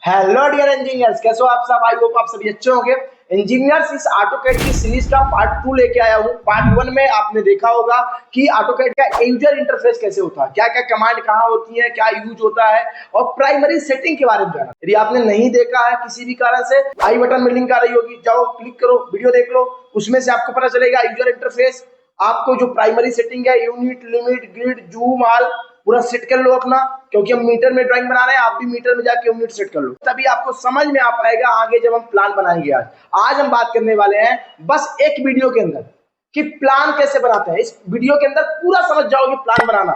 Hello dear engineers, कैसे हो आप सब। आई होप आप सभी अच्छे होंगे। इंजीनियर्स, इस ऑटोकैड की सीरीज का पार्ट 2 लेके आया हूँ। पार्ट 1 में आपने देखा होगा कि ऑटोकैड का यूजर इंटरफेस कैसे होता है, क्या क्या कमांड कहाँ होती है, क्या यूज होता है और प्राइमरी सेटिंग के बारे में जाना। यदि आपने नहीं देखा है किसी भी कारण से, आई बटन में लिंक आ रही होगी, जाओ क्लिक करो, वीडियो देख लो। उसमें से आपको पता चलेगा यूजर इंटरफेस, आपको जो प्राइमरी सेटिंग है, unit, limit, grid, zoom, all पूरा सेट कर लो अपना। क्योंकि हम मीटर में ड्राइंग बना रहे हैं, आप भी मीटर में जाके यूनिट सेट कर लो, तभी आपको समझ में आ पाएगा आगे जब हम प्लान बनाएंगे। आज हम बात करने वाले हैं बस एक वीडियो के अंदर कि प्लान कैसे बनाते हैं। इस वीडियो के अंदर पूरा समझ जाओगे प्लान बनाना।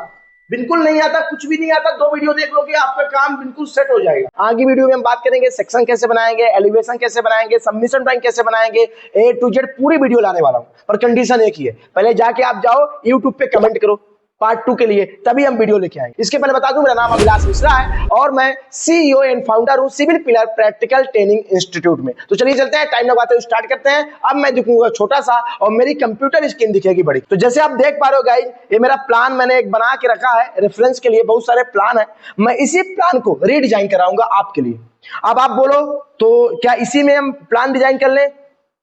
बिल्कुल नहीं आता, कुछ भी नहीं आता, 2 वीडियो देख लोगे, आपका काम बिल्कुल सेट हो जाएगा। आगे वीडियो में हम बात करेंगे सेक्शन कैसे बनाएंगे, एलिवेशन कैसे बनाएंगे, सबमिशन ड्राइंग कैसे बनाएंगे, ए टू जेड पूरी वीडियो लाने वाला हूं। पर कंडीशन एक ही है, पहले जाके आप जाओ यूट्यूब पे कमेंट करो पार्ट 2 के लिए, तभी हम वीडियो लेके आएंगे। इसके पहले बता दूं, मेरा नाम अभिलाष मिश्रा है और मैं सीईओ एंड फाउंडर हूं civil pillar practical training institute में। तो चलिए चलते हैं, टाइम लगाते हुए स्टार्ट करते हैं। अब मैं दिखूंगा छोटा सा और मेरी कंप्यूटर स्क्रीन दिखेगी बड़ी। तो जैसे आप देख पा रहे हो गाइस, ये मेरा प्लान मैंने एक बना के रखा है रेफरेंस के लिए। बहुत सारे प्लान है, मैं इसी प्लान को रीडिजाइन कराऊंगा आपके लिए। अब आप बोलो तो क्या इसी में हम प्लान डिजाइन कर लें,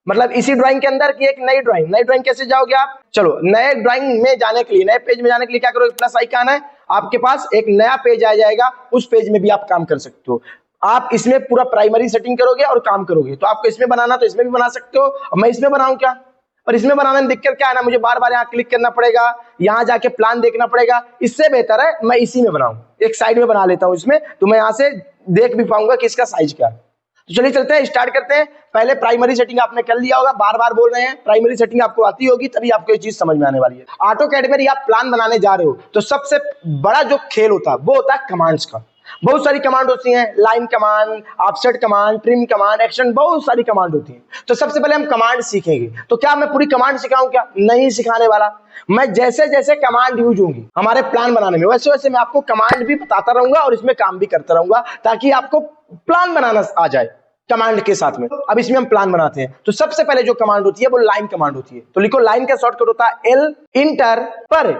मतलब इसी ड्राइंग के अंदर की एक नई ड्राइंग कैसे जाओगे आप। चलो, नए ड्राइंग में जाने के लिए, नए पेज में जाने के लिए क्या करोगे, प्लस आइकन है आपके पास, एक नया पेज आ जाएगा। उस पेज में भी आप काम कर सकते हो। आप इसमें पूरा प्राइमरी सेटिंग करोगे और काम करोगे। तो आपको इसमें बनाना तो इसमें भी बना सकते हो, और मैं इसमें बनाऊं क्या। और इसमें बनाने में दिक्कत क्या है ना, मुझे बार बार यहाँ क्लिक करना पड़ेगा, यहाँ जाके प्लान देखना पड़ेगा। इससे बेहतर है मैं इसी में बनाऊं, एक साइड में बना लेता हूं इसमें, तो मैं यहाँ से देख भी पाऊंगा कि इसका साइज क्या है। तो चलिए चलते हैं, स्टार्ट करते हैं। पहले प्राइमरी सेटिंग आपने कर लिया होगा, बार बार बोल रहे हैं, प्राइमरी सेटिंग आपको आती होगी तभी आपको ये चीज समझ में आने वाली है। ऑटोकैड में आप प्लान बनाने जा रहे हो तो सबसे बड़ा जो खेल होता है वो होता है कमांड्स का। बहुत सारी कमांड होती हैं, line command, offset command, trim command, action, बहुत सारी कमांड होती हैं। तो सबसे पहले हम कमांड सीखेंगे। तो क्या मैं पूरी कमांड सिखाऊं क्या, नहीं सिखाने वाला। मैं जैसे जैसे कमांड यूज होंगी हमारे प्लान बनाने में, वैसे वैसे मैं आपको कमांड भी बताता रहूंगा और इसमें काम भी करता रहूंगा, ताकि आपको प्लान बनाना आ जाए कमांड के साथ में। अब इसमें हम प्लान बनाते हैं। तो सबसे पहले जो कमांड होती है वो लाइन कमांड होती है। तो लिखो, लाइन का शॉर्टकट होता है एल इंटर। पर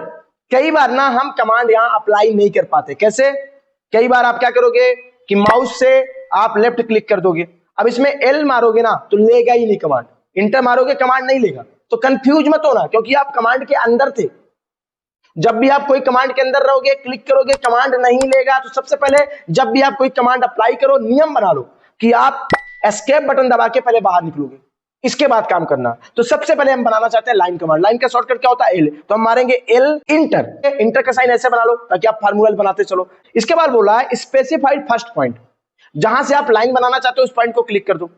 कई बार ना हम कमांड यहां अप्लाई नहीं कर पाते। कैसे, कई बार आप क्या करोगे कि माउस से आप लेफ्ट क्लिक कर दोगे। अब इसमें एल मारोगे ना तो लेगा ही नहीं कमांड, इंटर मारोगे कमांड नहीं लेगा। तो कंफ्यूज मत होना, क्योंकि आप कमांड के अंदर थे। जब भी आप कोई कमांड के अंदर रहोगे, क्लिक करोगे, कमांड नहीं लेगा। तो सबसे पहले जब भी आप कोई कमांड अप्लाई करो, नियम बना लो कि आप एस्केप बटन दबा के पहले बाहर निकलोगे, इसके बाद काम करना। तो सबसे पहले हम बनाना चाहते हैं लाइन कमांड। लाइन का शॉर्टकट क्या होता है, एल। तो हम मारेंगे एल इंटर। इंटर का साइन ऐसे बना लो ताकि आप फार्मूला बनाते चलो। इसके बाद बोला है स्पेसिफाइड फर्स्ट पॉइंट, जहां से आप लाइन बनाना चाहते हो उस पॉइंट को क्लिक कर दो।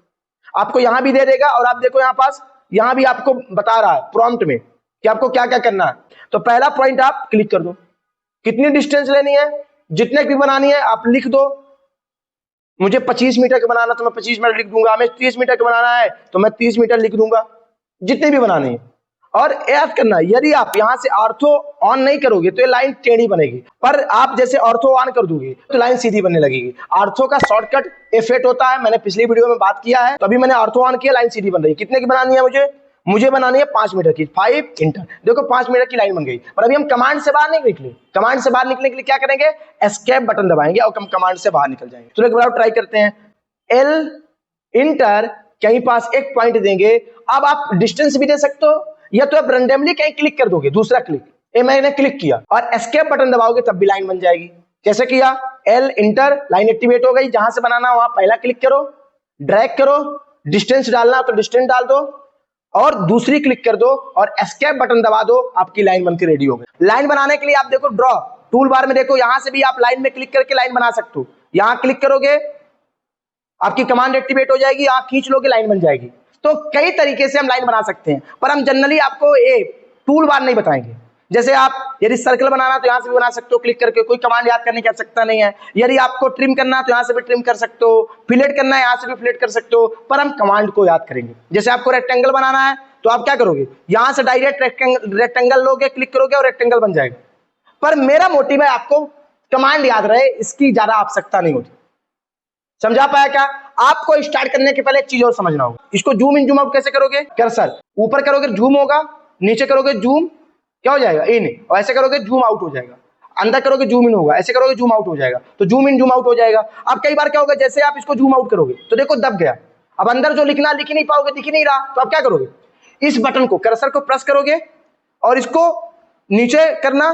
आपको यहां भी दे देगा, और आप देखो यहां पास, यहां भी आपको बता रहा है प्रॉम्प्ट में कि आपको क्या क्या करना है। तो पहला पॉइंट आप क्लिक कर दो, कितनी डिस्टेंस लेनी है, जितने की बनानी है आप लिख दो। मुझे 25 मीटर का बनाना तो मैं 25 मीटर लिख दूंगा, हमें 30 मीटर का बनाना है तो मैं 30 मीटर लिख दूंगा, जितने भी बनाने हैं। और याद करना, यदि आप यहां से ऑर्थो ऑन नहीं करोगे तो ये लाइन टेढ़ी बनेगी, पर आप जैसे ऑर्थो ऑन कर दोगे तो लाइन सीधी बनने लगेगी। ऑर्थो का शॉर्टकट F8 होता है, मैंने पिछली वीडियो में बात किया है। तो अभी मैंने ऑर्थो ऑन किया, लाइन सीधी बन रही है। कितने की बनानी है मुझे बनानी है 5 मीटर की। 5 इंटर, देखो 5 मीटर की लाइन बन गई। पर अभी हम कमांड से बाहर नहीं निकले। कमांड से बाहर निकलने के लिए क्या करेंगे, एस्केप बटन दबाएंगे और हम कमांड से बाहर निकल जाएंगे। तो एक बार ट्राई करते हैं, एल इंटर, कहीं पास एक पॉइंट देंगे। अब आप डिस्टेंस भी दे सकते हो, या तो आप रैंडमली कहीं क्लिक कर दोगे, दूसरा क्लिक, ये मैंने क्लिक किया और एस्केप बटन दबाओगे तब भी लाइन बन जाएगी। कैसे किया, एल इंटर, लाइन एक्टिवेट हो गई। जहां से बनाना वहां पहला क्लिक करो, ड्रैग करो, डिस्टेंस डालना तो डिस्टेंस डाल दो और दूसरी क्लिक कर दो और एस्केप बटन दबा दो, आपकी लाइन बनकर रेडी हो गई। लाइन बनाने के लिए आप देखो ड्रॉ टूल बार में, देखो यहां से भी आप लाइन में क्लिक करके लाइन बना सकते हो। यहां क्लिक करोगे, आपकी कमांड एक्टिवेट हो जाएगी, आप खींच लोगे, लाइन बन जाएगी। तो कई तरीके से हम लाइन बना सकते हैं, पर हम जनरली आपको ये टूल बार नहीं बताएंगे। जैसे आप यदि सर्कल बनाना तो यहां से भी बना सकते हो क्लिक करके, कोई कमांड याद करने की आवश्यकता नहीं है। यदि आपको ट्रिम करना है तो यहां से भी ट्रिम कर सकते हो, फिलेट करना है यहां से भी फिलेट कर सकते हो, पर हम कमांड को याद करेंगे। जैसे आपको रेक्टेंगल बनाना है तो आप क्या करोगे, यहां से डायरेक्ट रेक्टेंगल लोगे, क्लिक करोगे और रेक्टेंगल बन जाएगा। पर मेरा मोटिव है आपको कमांड याद रहे, इसकी ज्यादा आवश्यकता नहीं होती। समझा पाया क्या। आपको स्टार्ट करने के पहले एक चीज और समझना होगा, इसको जूम इन जूम आउट कैसे करोगे, कर्सर ऊपर करोगे जूम होगा, नीचे करोगे जूम क्या हो जाएगा इन, और ऐसे करोगे जूम आउट हो जाएगा। अंदर करोगे जूम इन होगा, ऐसे करोगे जूम आउट हो जाएगा, तो जूम इन जूम आउट हो जाएगा। अब कई बार क्या होगा, जैसे आप इसको जूम आउट करोगे तो देखो दब गया, अब अंदर जो लिखना लिख नहीं पाओगे, दिख नहीं रहा, तो आप क्या करोगे, इस बटन को कर्सर को प्रेस करोगे और इसको नीचे करना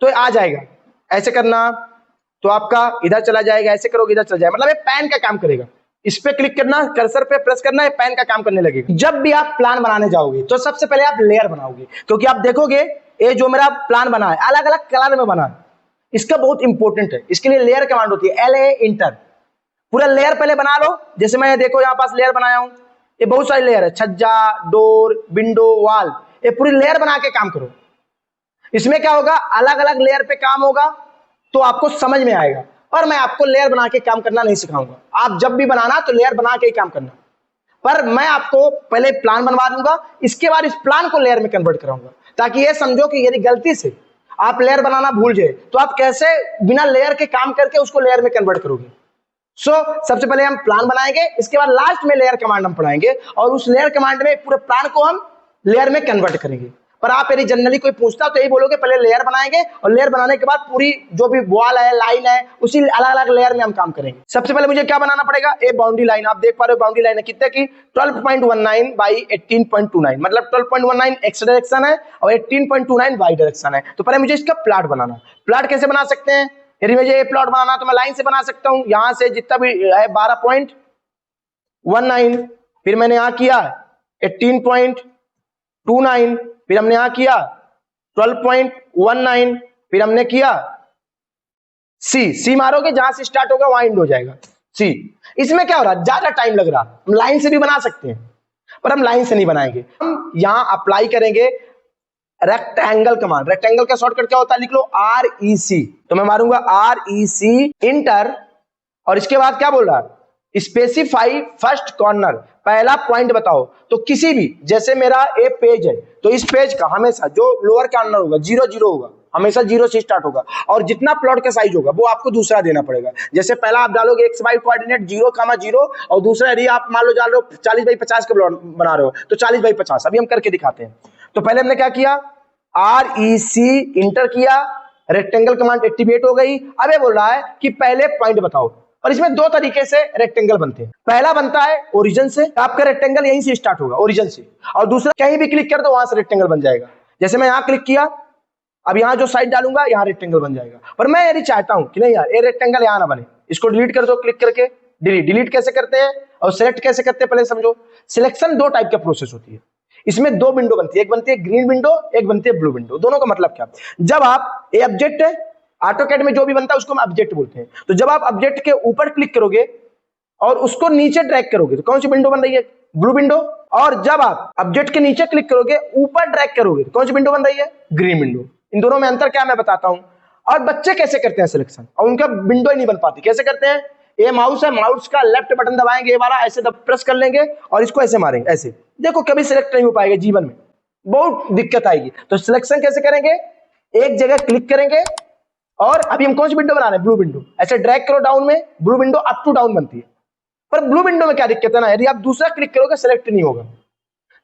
तो आ जाएगा, ऐसे करना तो आपका इधर चला जाएगा, ऐसे करोगे इधर चला जाएगा, मतलब ये पैन का काम करेगा। इस पे क्लिक करना, कर्सर पे प्रेस करना, है पैन का काम करने लगेगा। जब भी आप प्लान बनाने जाओगे तो सबसे पहले आप लेयर बनाओगे, क्योंकि आप देखोगे ये जो मेरा प्लान बना है अलग अलग कलर में बना है, इसका बहुत इंपॉर्टेंट है। इसके लिए लेयर कमांड होती है, LA इंटर। पूरा लेयर पहले बना लो। जैसे मैं देखो यहाँ पास लेयर बनाया हूं, ये बहुत सारी लेयर है, छज्जा, डोर, विंडो, वॉल, ये पूरी लेयर बना के काम करो। इसमें क्या होगा, अलग अलग लेयर पे काम होगा तो आपको समझ में आएगा। और मैं आपको लेयर बना के काम करना नहीं सिखाऊंगा, आप जब भी बनाना तो लेयर बना के ही काम करना, पर मैं आपको पहले प्लान बनवा दूंगा, इसके बाद इस प्लान को लेयर में कन्वर्ट कराऊंगा, ताकि ये समझो कि यदि गलती से आप लेयर बनाना भूल जाए तो आप कैसे बिना लेयर के काम करके उसको लेयर में कन्वर्ट करोगे। सबसे पहले हम प्लान बनाएंगे, इसके बाद लास्ट में लेयर कमांड हम पढ़ाएंगे और उस लेयर कमांड में पूरे प्लान को हम लेयर में कन्वर्ट करेंगे। पर आप यदि जनरली कोई पूछता तो यही बोलोगे पहले लेयर बनाएंगे और लेयर बनाने के बाद पूरी जो भी वॉल है, लाइन है, उसी अलग अलग लेयर में हम काम करेंगे। सबसे पहले मुझे क्या बनाना पड़ेगा, ए बाउंड्री लाइन। आप देख पा रहे हो बाउंड्री लाइन है कितने की, 12.19 बाई 18.29, मतलब 12.19 एक्स डायरेक्शन है और 18.29 वाई डायरेक्शन है। तो पहले मुझे इसका प्लॉट बनाना। प्लॉट कैसे बना सकते हैं, यदि मुझे ये प्लॉट बनाना तो मैं लाइन से बना सकता हूं, यहां से जितना भी है 12.19, फिर मैंने यहां किया 18.29, फिर हमने यहां किया 12.19, फिर हमने किया सी मारोगे, जहां से स्टार्ट होगा वहां एंड हो जाएगा सी। इसमें क्या हो रहा है, ज्यादा टाइम लग रहा, हम लाइन से भी बना सकते हैं पर हम लाइन से नहीं बनाएंगे, हम यहां अप्लाई करेंगे रेक्टेंगल कमांड। रेक्टेंगल का शॉर्टकट क्या होता है, लिख लो REC। तो मैं मारूंगा REC इंटर और इसके बाद क्या बोल रहा है, स्पेसिफाई फर्स्ट कॉर्नर, पहला पॉइंट बताओ। तो किसी भी, जैसे मेरा ए पेज है तो इस पेज का हमेशा जो लोअर कॉर्नर होगा 0 0 होगा, हमेशा 0 से स्टार्ट होगा और जितना प्लॉट का साइज होगा वो आपको दूसरा देना पड़ेगा। जैसे पहला आप डालोगे XY कोऑर्डिनेट 0,0 और दूसरा यदि आप मान लो डाल रहे हो 40x50 का प्लॉट बना रहे हो तो 40x50। अभी हम करके दिखाते हैं। तो पहले हमने क्या किया, REC इंटर किया, रेक्टेंगल कमांड एक्टिवेट हो गई। अब ये बोल रहा है कि पहले पॉइंट बताओ, और इसमें दो तरीके से रेक्टेंगल बनते हैं। पहला बनता है ओरिजिन से, आपका रेक्टेंगल यहीं से स्टार्ट होगा ओरिजिन से, और दूसरा कहीं भी क्लिक कर दो वहां से रेक्टेंगल बन जाएगा। जैसे मैं यहां क्लिक किया, अब यहां जो साइड डालूंगा यहां रेक्टेंगल बन जाएगा। पर मैं यदि चाहता हूं कि नहीं यार ये रेक्टेंगल यहां ना बने, इसको डिलीट कर दो क्लिक करके। डिलीट कैसे करते हैं और सिलेक्ट कैसे करते हैं पहले समझो। सिलेक्शन दो टाइप का प्रोसेस होती है, इसमें दो विंडो बनती है, एक बनती है ग्रीन विंडो, एक बनती है ब्लू विंडो। दोनों का मतलब क्या, जब आप ये ऑब्जेक्ट है ऑटोकैड में जो भी बनता है उसको हम ऑब्जेक्ट बोलते हैं, तो जब आप ऑब्जेक्ट के ऊपर क्लिक करोगे और उसको नीचे ड्रैग करोगे तो कौन सी विंडो बन रही है, ब्लू विंडो। और जब आप ऑब्जेक्ट के नीचे क्लिक करोगे ऊपर ड्रैग करोगे तो कौन सी विंडो बन रही है, ग्रीन विंडो। इन दोनों में अंतर क्या मैं बताता हूं। और बच्चे कैसे करते हैं सिलेक्शन, और उनका विंडो ही नहीं बन पाती, कैसे करते हैं, ये माउस है, माउस का लेफ्ट बटन दबाएंगे ये वाला, ऐसे प्रेस कर लेंगे और इसको ऐसे मारेंगे, ऐसे देखो कभी सिलेक्ट नहीं हो पाएगा, जीवन में बहुत दिक्कत आएगी। तो सिलेक्शन कैसे करेंगे, एक जगह क्लिक करेंगे और अभी हम कौन सी विंडो बना रहे हैं, ब्लू विंडो, ऐसे ड्रैग करो डाउन में, blue window up to down बनती है। पर ब्लू विंडो में क्या दिक्कत है ना, यदि आप दूसरा क्लिक करोगे सिलेक्ट नहीं होगा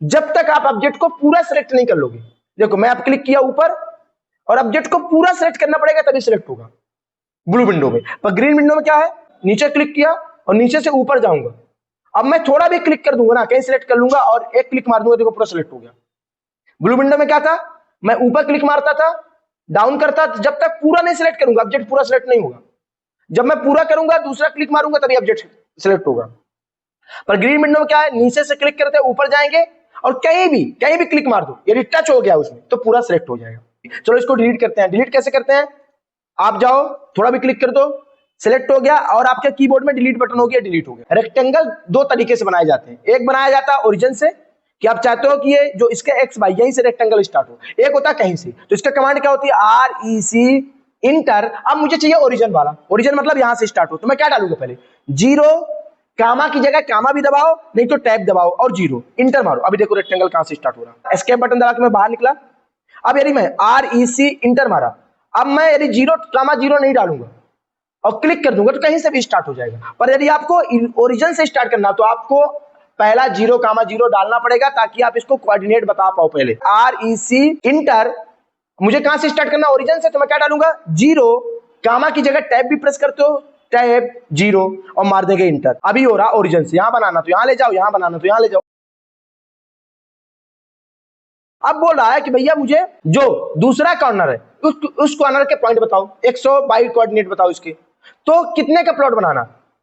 जब तक आप ऑब्जेक्ट को पूरा सिलेक्ट नहीं कर लोगे। देखो मैं आप क्लिक किया ऊपर और ऑब्जेक्ट को पूरा सिलेक्ट करना पड़ेगा तभी सिलेक्ट होगा ब्लू विंडो में। पर ग्रीन विंडो में क्या है, नीचे क्लिक किया और नीचे से ऊपर जाऊंगा, अब मैं थोड़ा भी क्लिक कर दूंगा ना, कहीं सिलेक्ट कर लूंगा और एक क्लिक मार दूंगा, देखो पूरा सिलेक्ट हो गया। ब्लू विंडो में क्या था, मैं ऊपर क्लिक मारता था, डाउन करता, जब तक पूरा नहीं सिलेक्ट करूंगा ऑब्जेक्ट पूरा सिलेक्ट नहीं होगा। जब मैं पूरा करूंगा दूसरा क्लिक मारूंगा तभी ऑब्जेक्ट सिलेक्ट होगा। पर ग्रीन विंडो में क्या है, नीचे से क्लिक करते ऊपर जाएंगे और कहीं भी क्लिक मार दो, यदि टच हो गया उसमें तो पूरा सिलेक्ट हो जाएगा। चलो इसको डिलीट करते हैं। डिलीट कैसे करते हैं, आप जाओ थोड़ा भी क्लिक कर दो, सिलेक्ट हो गया और आपके कीबोर्ड में डिलीट बटन हो गया, डिलीट हो गया। रेक्टेंगल दो तरीके से बनाए जाते हैं, एक बनाया जाता है ओरिजिन से कि आप चाहते हो कि ये जो इसके एक्स वाई यहीं से रेक्टेंगल स्टार्ट हो, एक होता है कहीं से। तो इसका कमांड क्या होती है, REC इंटर। अब मुझे चाहिए ओरिजिन वाला, ओरिजिन मतलब यहां से स्टार्ट हो, तो मैं क्या डालूंगा पहले 0, कामा की जगह कामा भी दबाओ नहीं तो टैब दबाओ और 0 इंटर मारो। अभी देखो रेक्टेंगल कहां से स्टार्ट हो रहा है, एस्केप बटन दबा के मैं बाहर निकला। अब यदि मैं REC इंटर मारा, अब मैं यदि 0,0 नहीं डालूंगा और क्लिक कर दूंगा तो कहीं से भी स्टार्ट हो जाएगा। पर यदि आपको ओरिजिन से स्टार्ट करना तो आपको पहला 0,0 डालना पड़ेगा ताकि आप इसको कोऑर्डिनेट बता पाओ। पहले REC इंटर मुझे कहां से स्टार्ट करना, ओरिजिन से, तो मैं क्या डालूंगा 0, कामा की जगह टैब भी प्रेस करते हो, टैब 0 और मार देंगे इंटर। अभी हो रहा ओरिजिन से, यहां बनाना तो यहां ले जाओ, यहां बनाना तो यहां ले जाओ। अब बोल रहा है कि भैया मुझे जो दूसरा कॉर्नर है उस कॉर्नर के पॉइंट बताओ, 122 कोऑर्डिनेट बताओ इसके। तो कितने का प्लॉट बनाना,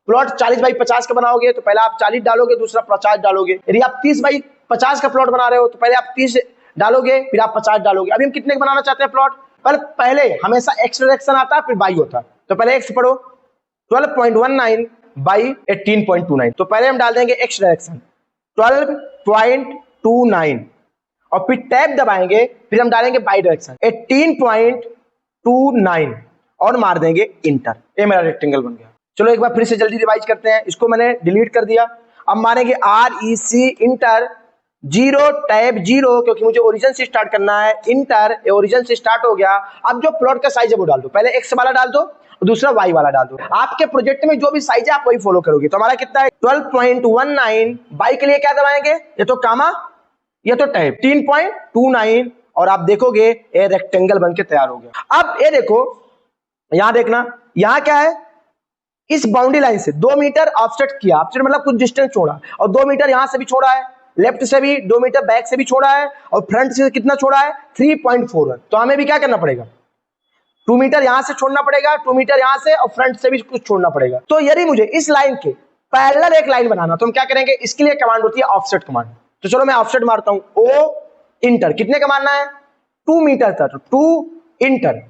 प्लॉट 40/50 का बनाओगे तो पहले आप 40 डालोगे, दूसरा 50 डालोगे। यदि आप 30/50 का प्लॉट बना रहे हो तो पहले आप 30 डालोगे, फिर आप 50 डालोगे। अभी हम कितने का बनाना चाहते हैं प्लॉट, पहले हमेशा एक्स डायरेक्शन आता है फिर वाई होता है, तो पहले एक्स पढ़ो 12.19 बाई 18.29, तो पहले हम डाल देंगे एक्स डायरेक्शन 12.29 और फिर टैब दबाएंगे, फिर हम डालेंगे बाई डायरेक्शन 18.29 और मार देंगे इंटर। ये मेरा रेक्टेंगल बन गया। चलो एक बार फिर से जल्दी रिवाइज करते हैं, इसको मैंने डिलीट कर दिया। अब मारेंगे REC इंटर 0 टैब 0, क्योंकि मुझे ओरिजिन से स्टार्ट करना है, इंटर, ओरिजिन से स्टार्ट हो गया। अब जो प्लॉट का साइज है वो डाल दो, पहले एक्स वाला डाल दो और दूसरा वाई वाला डाल दो। आपके प्रोजेक्ट में जो भी साइज है आप वही फॉलो करोगे। तो हमारा कितना है 12.19, बाई के लिए क्या दबाएंगे, ये तो कामा, ये तो टैब 3.29 और आप देखोगे ये रेक्टेंगल बनके तैयार हो गया। अब ये देखो, यहां देखना, यहां क्या है, इस बाउंड्री लाइन से 2 मीटर ऑफसेट किया, ऑफसेट मतलब कुछ डिस्टेंस छोड़ा, और 2 मीटर यहां से भी छोड़ा है, लेफ्ट से भी 2 मीटर बैक से भी छोड़ा है, और फ्रंट से कितना छोड़ा है 3.41। तो हमें भी क्या करना पड़ेगा, 2 मीटर यहां से छोड़ना पड़ेगा, 2 मीटर यहां से, और फ्रंट से भी कुछ छोड़ना पड़ेगा। तो यदि मुझे इस लाइन के पैरेलल एक लाइन बनाना, तो हम क्या करेंगे, इसके लिए कमांड होती है ऑफसेट कमांड। तो चलो मैं ऑफसेट मारता हूं, ओ इंटर, कितने का मारना है 2 मीटर था, तो 2 इंटर।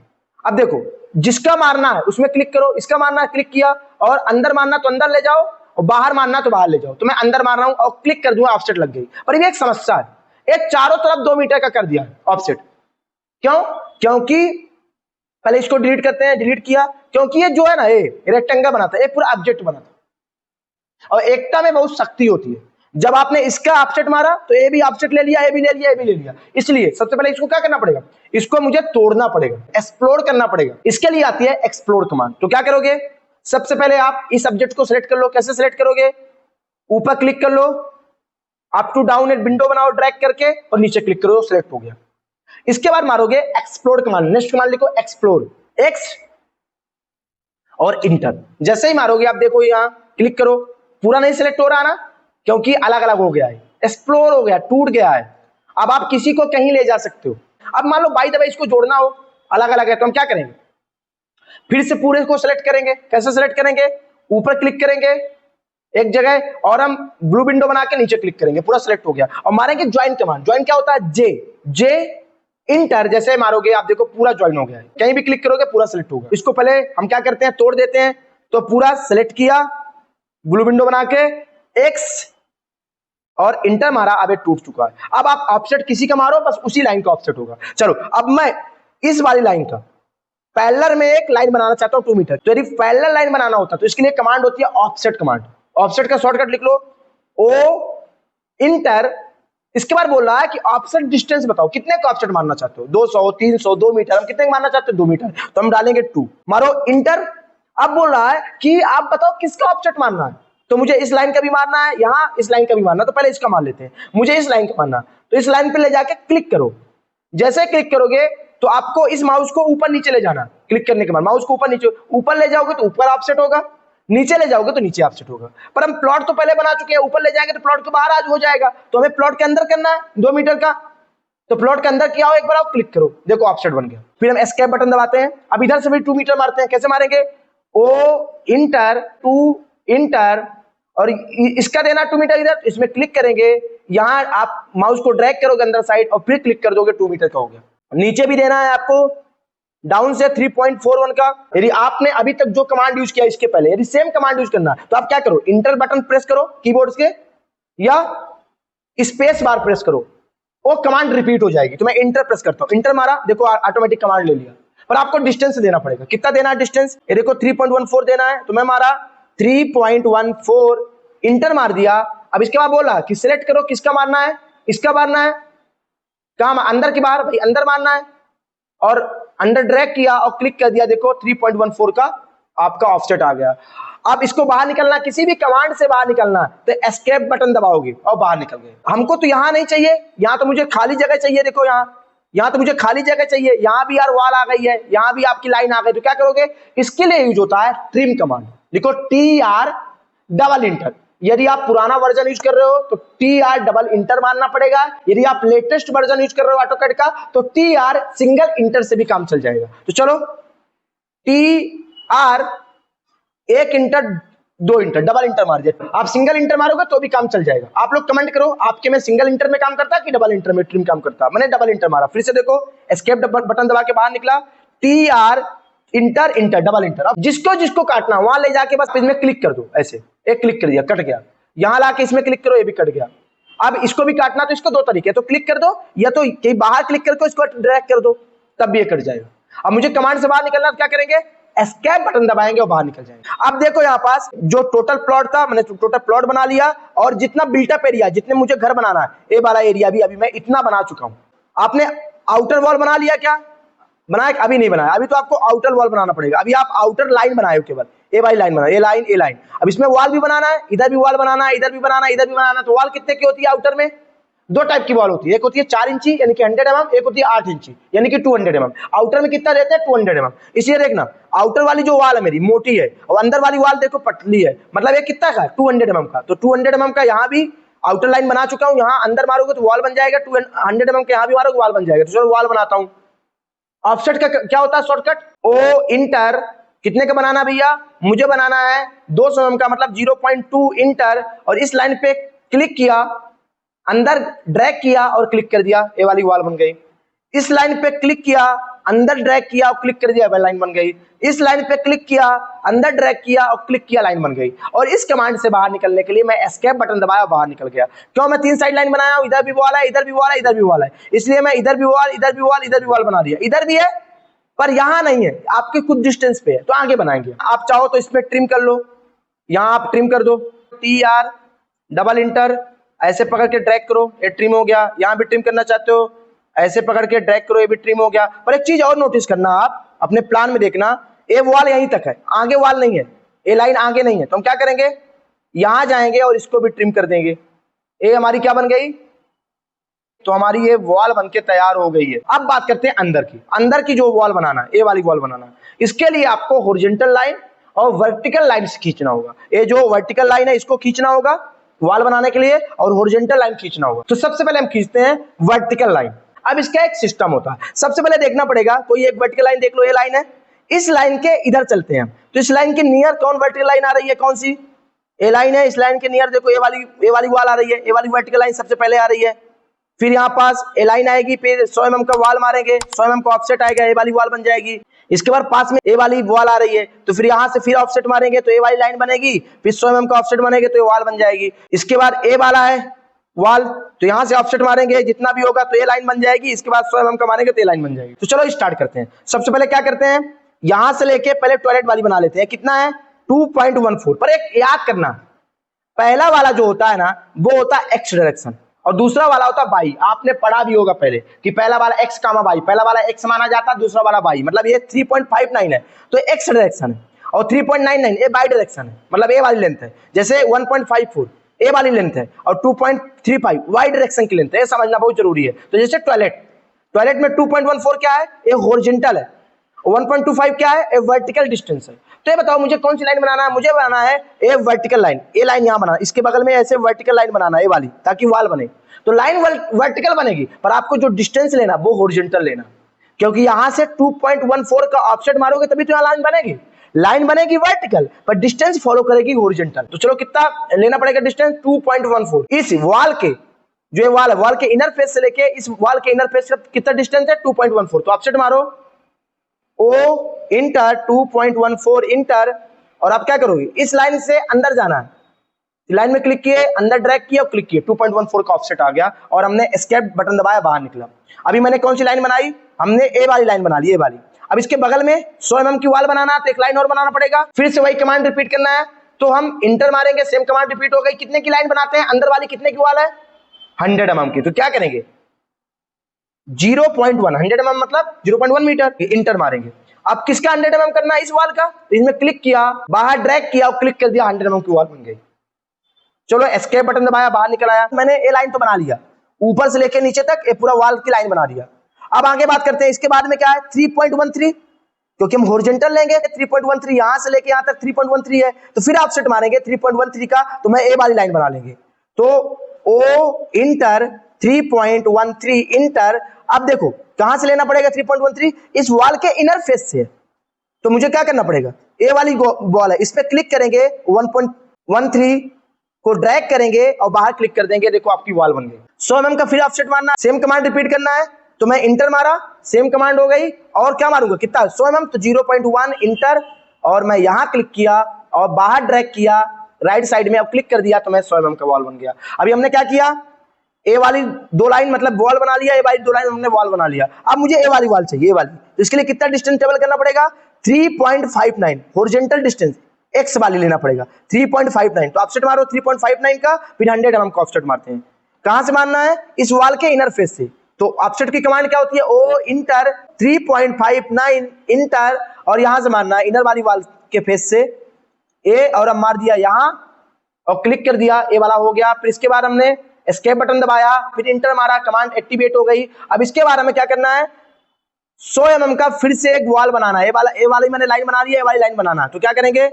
अब देखो जिसका मारना है उसमें क्लिक करो, इसका मारना है क्लिक किया, और अंदर मारना तो अंदर ले जाओ और बाहर मारना तो बाहर ले जाओ। तो मैं अंदर मार रहा हूं और क्लिक कर दूंगा, ऑफसेट लग गई। पर ये एक समस्या है, ये चारों तरफ 2 मीटर का कर दिया ऑफसेट। क्यों, क्योंकि पहले इसको डिलीट करते हैं, डिलीट किया, क्योंकि ये जो है ना ये रेक्टेंगल बनाता है, ये पूरा ऑब्जेक्ट बनाता है, और एकता में बहुत शक्ति होती है। जब आपने इसका ऑफसेट मारा तो ये भी ऑफसेट ले लिया, ये भी ले लिया, ये भी ले लिया। इसलिए सबसे पहले इसको क्या करना पड़ेगा, इसको मुझे तोड़ना पड़ेगा, एक्सप्लोर करना पड़ेगा। इसके लिए आती है एक्सप्लोर कमांड। तो क्या करोगे, सबसे पहले आप इस ऑब्जेक्ट को सिलेक्ट कर लो। कैसे सिलेक्ट करोगे, ऊपर क्लिक कर लो, अप टू डाउन एक विंडो बनाओ ड्रैग करके, और नीचे क्लिक करो, सिलेक्ट हो गया। इसके बाद मारोगे एक्सप्लोर कमांड, नेक्स्ट कमांड लिखो एक्सप्लोर, एक्स और इंटर। जैसे ही मारोगे आप देखो यहां क्लिक करो, पूरा नहीं सिलेक्ट हो रहा ना, क्योंकि अलग अलग हो गया है, एक्सप्लोर हो गया, टूट गया है। अब आप किसी को कहीं ले जा सकते हो। अब मान लो बाई द वे इसको जोड़ना हो, अलग अलग है, तो हम क्या करेंगे, फिर से पूरे को सिलेक्ट करेंगे। कैसे सिलेक्ट करेंगे, ऊपर क्लिक करेंगे एक जगह, और हम ब्लू विंडो बना के नीचे क्लिक करेंगे, पूरा सिलेक्ट हो गया, और मारेंगे ज्वाइन कमांड। ज्वाइन क्या होता है, जे इंटर। जैसे मारोगे आप देखो पूरा ज्वाइन हो गया है, कहीं भी क्लिक करोगे पूरा सिलेक्ट होगा। इसको पहले हम क्या करते हैं, तोड़ देते हैं। तो पूरा सिलेक्ट किया, ब्लू विंडो बना के एक्स और इंटर मारा, अब ये टूट चुका है। अब आप ऑफसेट किसी का मारो, बस उसी लाइन का ऑफसेट होगा। चलो अब मैं इस वाली लाइन का पैरेलल में एक लाइन बनाना चाहता हूं 2 मीटर। तो यदि पैरेलल लाइन बनाना होता तो इसके लिए कमांड होती है ऑफसेट कमांड। ऑफसेट का शॉर्टकट लिख लो, ओ इंटर। इसके बाद बोल रहा है कि ऑफसेट डिस्टेंस बताओ, कितने का ऑफसेट मारना चाहते हो, 200, 300, 2 मीटर। हम कितने मारना चाहते हो, 2 मीटर, तो हम डालेंगे 2, मारो इंटर। अब बोल रहा है कि आप बताओ किसका ऑफसेट मारना है, तो मुझे इस लाइन का भी मारना है, यहां इस लाइन का भी मारना है, तो पहले इसका मान लेते हैं। मुझे इस लाइन का मारना, तो इस लाइन पे ले जाके क्लिक करो। जैसे क्लिक करोगे तो आपको इस माउस को ऊपर नीचे ले जाना। क्लिक करने के बाद माउस को ऊपर नीचे, ऊपर ले जाओगे तो ऊपर ऑफसेट होगा, नीचे ले जाओगे तो नीचे ऑफसेट होगा। पर हम प्लॉट तो पहले बना चुके हैं, ऊपर ले जाएंगे तो प्लॉट के बाहर आज हो जाएगा, तो हमें प्लॉट के अंदर करना है 2 मीटर का। तो प्लॉट के अंदर किया हो, एक बार आप क्लिक करो, देखो ऑफसेट बन गया। फिर हम एस्केप बटन दबाते हैं। अब इधर से भी 2 मीटर मारते हैं। कैसे मारेंगे, ओ इंटर 2 इंटर, और इसका देना 2 मीटर इधर, इसमें क्लिक करेंगे, यहां आप माउस को ड्रैग करोगे अंदर साइड और फिर क्लिक कर दोगे, 2 मीटर का हो गया। नीचे भी देना है आपको डाउन से 3.41 का। यदि आपने अभी तक जो कमांड यूज किया इसके पहले, यदि सेम कमांड यूज करना तो आप क्या करो, इंटर बटन प्रेस करो कीबोर्ड के, या स्पेस बार प्रेस करो, वो कमांड रिपीट हो जाएगी। तो मैं इंटर प्रेस करता हूं, इंटर मारा, देखो ऑटोमेटिक कमांड ले लिया। पर आपको डिस्टेंस देना पड़ेगा, कितना देना है डिस्टेंस, ये देखो 3.14 देना है, तो मैं मारा 3.14, इंटर मार दिया। अब इसके बाद बोला कि सिलेक्ट करो किसका मारना है, इसका मारना है, कहां, अंदर के बाहर, भाई अंदर मारना है, और अंडर ड्रैग किया और क्लिक कर दिया, देखो 3.14 का आपका ऑफसेट आ गया। अब इसको बाहर निकलना, किसी भी कमांड से बाहर निकलना, तो एस्केप बटन दबाओगे और बाहर निकल गए। हमको तो यहां नहीं चाहिए, यहां तो मुझे खाली जगह चाहिए, देखो यहां यहाँ तो मुझे खाली जगह चाहिए, यहाँ भी यार वॉल आ गई है, यहाँ भी आपकी लाइन आ गई, तो क्या करोगे, इसके लिए यूज होता है ट्रिम कमांड। लिखो TR डबल इंटर। यदि आप पुराना वर्जन यूज कर रहे हो तो TR डबल इंटर मानना पड़ेगा। यदि आप लेटेस्ट वर्जन यूज कर रहे हो ऑटोकैड का तो TR सिंगल इंटर से भी काम चल जाएगा। तो चलो TR एक इंटर, दो इंटर, डबल इंटर मार दिया। आप सिंगल इंटर मारोगे तो भी काम चल जाएगा। आप लोग कमेंट करो आपके में सिंगल इंटर में काम करता है कि डबल इंटर में ट्रिम काम करता है। मैंने डबल इंटर मारा, फिर से देखो एस्केप बटन दबा के बाहर निकला, TR inter inter double inter. अब जिसको जिसको काटना वहां ले जाके बस इसमें क्लिक कर दो, ऐसे एक क्लिक कर दिया, कट गया। यहां लाके इसमें क्लिक करो, ये भी कट गया। अब इसको भी काटना तो इसको दो तरीके, तो क्लिक कर दो या तो कहीं बाहर क्लिक करके इसको ड्रैग कर दो, तब भी ये कट जाएगा। अब मुझे कमांड से बाहर निकलना, तो क्या करेंगे, एस्केप बटन दबाएंगे और बाहर निकल जाएंगे। अब देखो यहाँ पास जो टोटल प्लॉट था, मैंने टोटल प्लॉट बना लिया, और जितना बिल्टअप एरिया, जितने मुझे घर बनाना है, ये वाला एरिया भी अभी मैं इतना बना चुका हूं। आपने आउटर वॉल बना लिया क्या, बनाया? अभी नहीं बनाया, अभी तो आपको आउटर वॉल बनाना पड़ेगा। अभी आप आउटर लाइन बनाए हो, केवल ये वाली लाइन बनाओ, ये लाइन, ये लाइन। अब इसमें वॉल भी बनाना है, इधर भी वॉल बनाना है, इधर भी बनाना है, इधर भी बनाना है। तो वॉल कितने की होती है आउटर में? दो टाइप की वॉल होती है, एक होती है 4 इंची यानी कि 100 mm, एक होती है 8 इंची यानी कि 200 mm। आउटर में कितना रहता है? 200 mm। इसलिए देखना आउटर वाली जो वॉल है मेरी मोटी है, और अंदर वाली वॉल देखो पतली है, मतलब ये कितना का है? 200 mm का। तो 200 mm का यहाँ भी आउटर लाइन बना चुका हूँ। यहाँ अंदर मारोगे तो वॉल बन जाएगा, 200 mm के यहाँ भी मारोगे वॉल बन जाएगा। तो चलो वॉल बनाता हूँ। ऑफसेट का क्या होता है शॉर्टकट? ओ इंटर। कितने का बनाना भैया? मुझे बनाना है 200 mm का, मतलब 0.2 इंटर। और इस लाइन पे क्लिक किया, अंदर ड्रैग किया और क्लिक कर दिया, ये वाली वॉल बन गई। इस लाइन पे क्लिक किया, अंदर ड्रैग किया और क्लिक कर दिया, लाइन बन गई। इस लाइन पे क्लिक किया, अंदर ड्रैग किया और क्लिक किया, लाइन बन गई। और इस कमांड से बाहर निकलने के लिए मैं एस्केप बटन दबाया, बाहर निकल गया। क्यों? मैं 3 साइड लाइन बनाया हूं, इधर भी वॉल है, इधर भी वॉल है, इधर भी वॉल है, इसलिए मैं इधर भी वॉल, इधर भी वॉल, इधर भी वॉल बना दिया। इधर भी है पर यहां नहीं है, आपके कुछ डिस्टेंस पे है, तो आगे बनाएंगे। आप चाहो तो इसमें ट्रिम कर लो, यहां आप ट्रिम कर दो, TR डबल इंटर, ऐसे पकड़ के ड्रैग करो, ये ट्रिम हो गया। यहां भी ट्रिम करना चाहते हो, ऐसे पकड़ के ड्रैग करो, ये भी ट्रिम हो गया। पर एक चीज और नोटिस करना, आप अपने प्लान में देखना, ये वॉल यहीं तक है, आगे वॉल नहीं है, ये लाइन आगे नहीं है। तो हम क्या करेंगे, यहां जाएंगे और इसको भी ट्रिम कर देंगे। ये हमारी क्या बन गई? तो हमारी ये वॉल बनके तैयार हो गई है। अब बात करते हैं अंदर की। अंदर की जो वॉल बनाना है, ये वाली वॉल बनाना है, इसके लिए आपको हॉरिजॉन्टल लाइन और वर्टिकल लाइन खींचना होगा। ये जो वर्टिकल लाइन है इसको खींचना होगा वॉल बनाने के लिए, और हॉरिजॉन्टल लाइन खींचना होगा। तो सबसे पहले हम खींचते हैं वर्टिकल लाइन। अब इसका एक सिस्टम होता है, सबसे पहले देखना पड़ेगा, कोई एक वर्टिकल लाइन देख लो, ये लाइन है, इस लाइन के इधर चलते हैं। तो इस लाइन के नियर कौन वर्टिकल लाइन आ रही है? कौन सी? ये लाइन है। इस लाइन के नियर देखो, ये वाली वॉल आ रही है, ये वाली वर्टिकल लाइन सबसे पहले आ रही है। फिर यहाँ पास ए लाइन आएगी, फिर 100 mm का वॉल मारेंगे, 100 mm का ऑफसेट आएगा, ये वाली वॉल बन जाएगी। इसके बाद पास में ए वाली वॉल आ रही है, तो फिर यहाँ से फिर ऑफसेट मारेंगे तो ए वाली लाइन बनेगी, फिर 100 mm का ऑफसेट मारेंगे तो ये वॉल बन जाएगी। इसके बाद ए वाला है वॉल, तो यहाँ से ऑफसेट मारेंगे जितना भी होगा तो ये लाइन बन जाएगी। इसके बाद 100 mm का मारेंगे तो ये लाइन बन जाएगी। तो चलो स्टार्ट करते हैं। सबसे पहले क्या करते हैं, यहां से लेके पहले टॉयलेट वाली बना लेते हैं। कितना है? 2.14। पर एक याद करना, पहला वाला जो होता है ना, वो होता है एक्स डायरेक्शन, और दूसरा वाला होता है वाई। आपने पढ़ा भी होगा पहले कि पहला वाला एक्स कामा वाई, पहला वाला एक्स माना जाता है, दूसरा वाला वाई। मतलब ये 3.59 है तो एक्स डायरेक्शन है, और 3.99 ये वाई डायरेक्शन है, मतलब ए वाली लेंथ है। जैसे 1.54 ए वाली लेंथ है, और 2.35 वाई डायरेक्शन की लेंथ है, ये समझना बहुत जरूरी है। तो जैसे टॉयलेट में 2.14 क्या है? ये हॉरिजॉन्टल है, 1.25 क्या है? ये वर्टिकल डिस्टेंस है। तो ये बताओ मुझे कौन सी लाइन बनाना है? मुझे बनाना है ये वर्टिकल लाइन, ये लाइन यहाँ बनाना, इसके बगल में ऐसे वर्टिकल लाइन बनाना है, ये वाली, ताकि वॉल बने। तो लाइन वर्टिकल बनेगी, पर आपको जो डिस्टेंस लेना वो हॉरिजॉन्टल लेना, क्योंकि यहां से 2.14 का ऑफसेट मारोगे तभी तो यहाँ लाइन बनेगी। लाइन बनेगी वर्टिकल, पर डिस्टेंस फॉलो करेगी हॉरिजॉन्टल। तो चलो कितना लेना पड़ेगा डिस्टेंस? 2.14। इस वॉल के जो ये वॉल है, वॉल के इनर फेस से लेके इस वॉल के इनर फेस का कितना डिस्टेंस है? 2.14। तो ऑफसेट मारो, ओ इंटर 2.14 इंटर, और आप क्या करोगे, इस लाइन से अंदर जाना है, लाइन में क्लिक किए, अंदर ड्रैग किया और क्लिक किए, 2.14 का ऑफसेट आ गया, और हमने एस्केप बटन दबाया, बाहर निकला। अभी मैंने कौन सी लाइन बनाई? हमने ए वाली लाइन बना ली, ए वाली। अब इसके बगल में 100 mm की वॉल बनाना है, तो एक लाइन और बनाना पड़ेगा, फिर से वही कमांड रिपीट करना है। तो हम इंटर मारेंगे, सेम कमांड रिपीट हो गई। कितने की लाइन बनाते हैं? अंदर वाली कितने की वॉल है? 100 mm की। तो क्या करेंगे, 0.1, 100 mm मतलब 0.1 मीटर, इंटर मारेंगे। अब किसका 100 mm करना है? इस वॉल का। इसमें क्लिक किया, बाहर ड्रैग किया और क्लिक कर दिया, 100 mm की वॉल बन गई। चलो एस्केप बटन दबाया, बाहर निकल आया। मैंने ये लाइन तो बना लिया, ऊपर से लेके नीचे तक ये पूरा वॉल की लाइन बना दिया। अब आगे बात करते हैं, इसके बाद में क्या है 3.13, क्योंकि हम हॉरिजॉन्टल लेंगे 3.13, यहां से लेके यहां तक 3.13 है, तो फिर ऑफसेट मारेंगे 3.13 का, तो मैं ए वाली लाइन बना लेंगे, तो ओ इंटर 3.13 इंटर। अब देखो कहां से लेना पड़ेगा 3.13, इस वॉल के इनर फेस से, तो मुझे क्या करना पड़ेगा, ए वाली बॉल है इस पे क्लिक करेंगे, 1.13 को ड्रैग करेंगे और बाहर क्लिक कर देंगे, देखो आपकी वॉल बन गई। 100 mm का फिर ऑफसेट मारना, सेम कमांड रिपीट करना है, तो मैं इंटर मारा, सेम कमांड हो गई, और क्या मारूंगा कितना 100 mm, तो 0.1 इंटर, और मैं यहां क्लिक किया और बाहर ड्रैग किया राइट साइड में, अब क्लिक कर दिया तो मैं 100 mm का वॉल बन गया। अभी हमने क्या किया, ए वाली 2 लाइन मतलब वॉल बना लिया, ए वाली 2 लाइन हमने वॉल बना लिया। अब मुझे ए वाली वॉल चाहिए, ए वाली, तो इसके लिए कितना डिस्टेंस ट्रेवल करना पड़ेगा 3.59, हॉरिजॉन्टल डिस्टेंस एक्स वाली लेना पड़ेगा 3.59, तो ऑफसेट मारो 3.59 का, फिर 100 mm का ऑफसेट मारते हैं। कहां से मारना है, इस वॉल के इनर फेस से, तो ऑफसेट की कमांड क्या होती है, ओ इंटर 3.59 इंटर, और यहां से मारना है इनर वाली वॉल के फेस से ए, और अब मार दिया यहां और क्लिक कर दिया, ए वाला हो गया। फिर इसके बाद हमने एस्केप बटन दबाया, फिर इंटर मारा, कमांड एक्टिवेट हो गई। अब इसके बाद हमें क्या करना है, 100 mm का फिर से एक वॉल बनाना है, ए वाली मैंने लाइन बना ली है, ए वाली लाइन बनाना, तो क्या करेंगे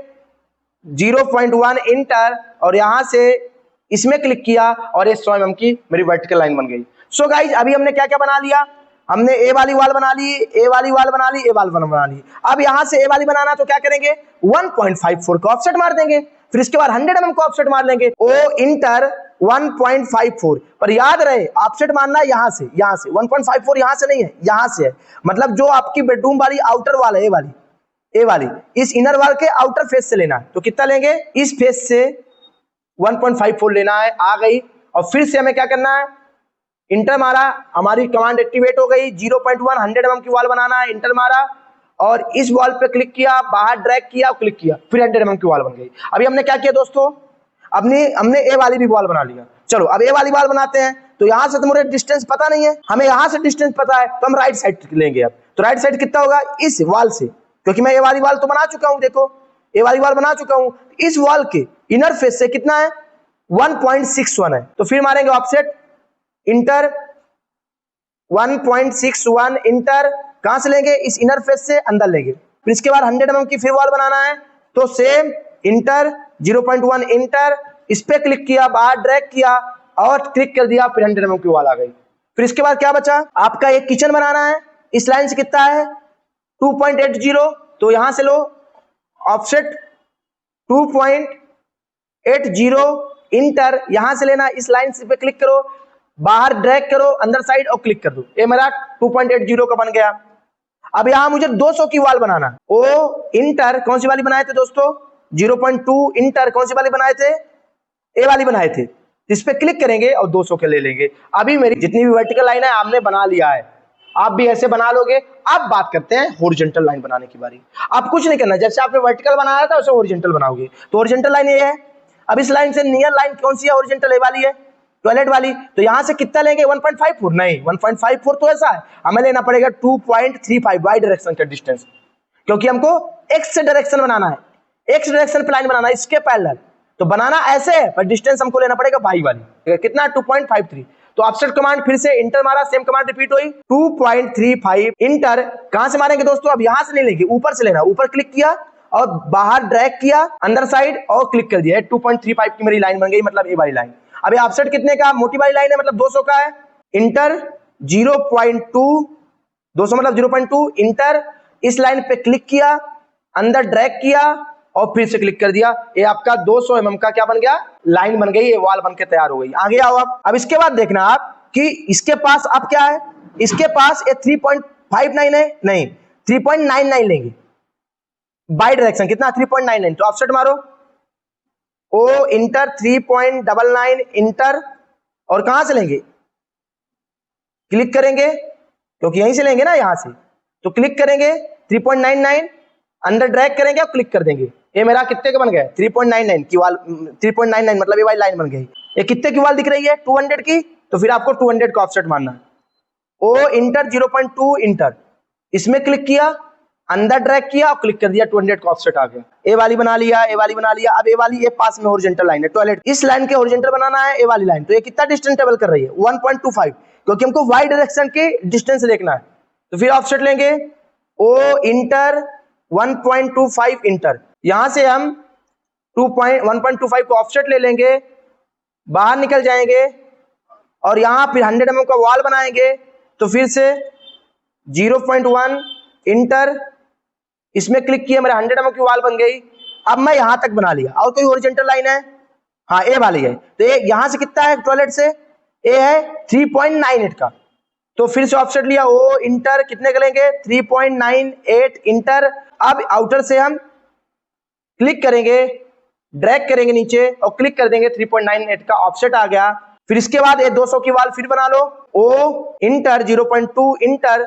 0.1 इंटर, और यहां से इसमें क्लिक किया और ये 100 mm की मेरी वर्टिकल लाइन बन गई। सो गाइज अभी हमने क्या क्या बना लिया, हमने ए वाली वॉल बना ली, ए वाली वॉल बना ली, ए वाली वॉल बना ली। अब यहां से ए वाली बनाना, तो क्या करेंगे 1.54 का ऑफसेट मार देंगे, फिर इसके बाद 100 mm का ऑफसेट मार लेंगे, ओ इंटर 1.54, पर याद रहे ऑफसेट मारना यहां से 1.54 यहां से नहीं है, यहां से है, मतलब जो आपकी बेडरूम वाली आउटर वॉल है, ए वाली इस इनर वॉल के आउटर फेस से लेना है, तो कितना लेंगे, इस फेस से 1.54 लेना है, आ गई। और फिर से हमें क्या करना है, इंटर मारा, हमारी कमांड एक्टिवेट हो गई, 0.1 100 mm की वॉल बनाना है, इंटर मारा और इस वॉल पे क्लिक किया, बाहर ड्रैग किया, क्लिक किया, फिर 100 mm की वॉल बन गई। अभी हमने क्या किया दोस्तों, हमने ए वाली भी वॉल बना लिया। चलो अब ए वाली वॉल बनाते हैं, तो यहां से तो मुझे डिस्टेंस पता नहीं है, हमें यहां से डिस्टेंस पता है, तो हम राइट साइड लेंगे। अब तो राइट साइड कितना होगा, इस वॉल से, क्योंकि मैं ए वाली वॉल तो बना चुका हूं, देखो ए वाली वॉल बना चुका हूं, इस वॉल के इनर फेस से कितना है 1.61 है, तो फिर मारेंगे ऑफसेट इंटर 1.61 इंटर, कहां से लेंगे, इस इनर फेस से अंदर लेंगे। फिर इसके बाद 100 mm की फिर वॉल बनाना है, तो सेम इंटर 0.1 इंटर, इस पे क्लिक किया, बाहर ड्रैग किया और क्लिक कर दिया, फिर 100 mm की वॉल आ गई। फिर इसके बाद क्या बचा, आपका एक किचन बनाना है, इस लाइन से कितना है 2.80, तो यहां से लो ऑफसेट 2.80 इंटर, यहां से लेना, इस लाइन से पे क्लिक करो, बाहर ड्रैग करो अंदर साइड और क्लिक कर दो, ये मेरा 2.80 का बन गया। अब यहां मुझे 200 की वॉल बनाना, ओ इंटर कौन सी वाली बनाए थे दोस्तों, 0.2 इंटर कौन सी वाली बनाए थे, ए वाली बनाए थे, इस पे क्लिक करेंगे और 200 के ले लेंगे। अभी मेरी जितनी भी वर्टिकल लाइन है आपने बना लिया है, आप भी ऐसे बना लोगे। अब बात करते हैं हॉरिजॉन्टल लाइन बनाने की बारी। आप कुछ नहीं करना, जैसे आपने वर्टिकल बनाया था वैसे हॉरिजॉन्टल बनाओगे। तो हॉरिजॉन्टल लाइन ये है, अब इस लाइन से नियर लाइन कौन सी है, हॉरिजॉन्टल ए वाली है, टॉयलेट वाली, तो यहां से कितना लेंगे 1.54, नहीं 1.54 तो ऐसा है, हमें लेना पड़ेगा 2.35 वाई डायरेक्शन का डिस्टेंस, क्योंकि हमको एक्स से डायरेक्शन बनाना है, एक्स डायरेक्शन पे लाइन बनाना है इसके पैरेलल, तो बनाना ऐसे है पर डिस्टेंस हमको लेना पड़ेगा वाई वाली, कितना 2.53। तो ऑफसेट कमांड फिर से इंटर मारा, सेम कमांड रिपीट हुई 2.35 इंटर, कहां से मारेंगे दोस्तों, अब यहां से नहीं लेंगे, ऊपर से लेना, ऊपर क्लिक किया और बाहर ड्रैग किया अंदर साइड और क्लिक कर दिया, 2.35 की मेरी लाइन बन गई, मतलब ए वाली लाइन। अभी ऑफसेट कितने का, मोटी वाली लाइन है मतलब 200 का है, इंटर 0.2, 200 मतलब 0.2 इंटर, इस लाइन पे क्लिक किया, अंदर ड्रैग किया और फिर से क्लिक कर दिया, ये आपका 200 mm का क्या बन गया, लाइन बन गई, ये वॉल बन के तैयार हो गई। आगे आओ आप, अब इसके बाद देखना आप कि इसके पास अब क्या है, इसके पास ये 3.59 है, नहीं 3.99 लेंगे बाई डायरेक्शन, कितना 3.99, तो ऑफसेट मारो, ओ इंटर 3.99 इंटर, और कहां से लेंगे, क्लिक करेंगे, क्योंकि यहीं से लेंगे ना यहां से, तो क्लिक करेंगे 3.99 अंदर ड्रैग करेंगे और क्लिक कर देंगे, ये मेरा कितने का बन गया 3.99 की वॉल, 3.99 मतलब ये वाली लाइन बन गई। ये कितने की वॉल दिख रही है 200 की, तो फिर आपको 200 का ऑफसेट मारना है, ओ इंटर 0.2 इंटर, इसमें क्लिक किया, अंदर ड्रैग किया और क्लिक कर दिया, 200 का ऑफसेट आ गया। ए वाली बना लिया, ए वाली बना लिया। अब ए वाली ये पास में हॉरिजॉन्टल लाइन है, टॉयलेट, इस लाइन के हॉरिजॉन्टल बनाना है ए वाली लाइन, तो ये कितना डिस्टेंस ट्रेवल कर रही है 1.25, क्योंकि हमको वाई डायरेक्शन की डिस्टेंस देखना है। तो फिर ऑफसेट लेंगे ओ इंटर 1.25 इंटर, यहां से हम 1.25 को ऑफसेट ले लेंगे, बाहर निकल जाएंगे और यहां फिर 100 mm का वॉल बनाएंगे। तो फिर से 0.1 इंटर, इसमें क्लिक किया, मेरा 100 mm की वॉल बन गई। अब मैं यहां तक बना लिया। और कोई हॉरिजॉन्टल लाइन है? हाँ, ए वाली है। तो ये यहां से कितना है टॉयलेट से? ए है 3.98 का। तो फिर से ऑफसेट लिया, ओ इंटर, कितने का लेंगे? 3.98 इंटर। अब आउटर से हम क्लिक करेंगे, ड्रैग करेंगे नीचे और क्लिक कर देंगे, 3.98 का ऑफसेट आ गया। फिर इसके बाद ये 200 की वॉल फिर बना लो, ओ इंटर 0.2 इंटर,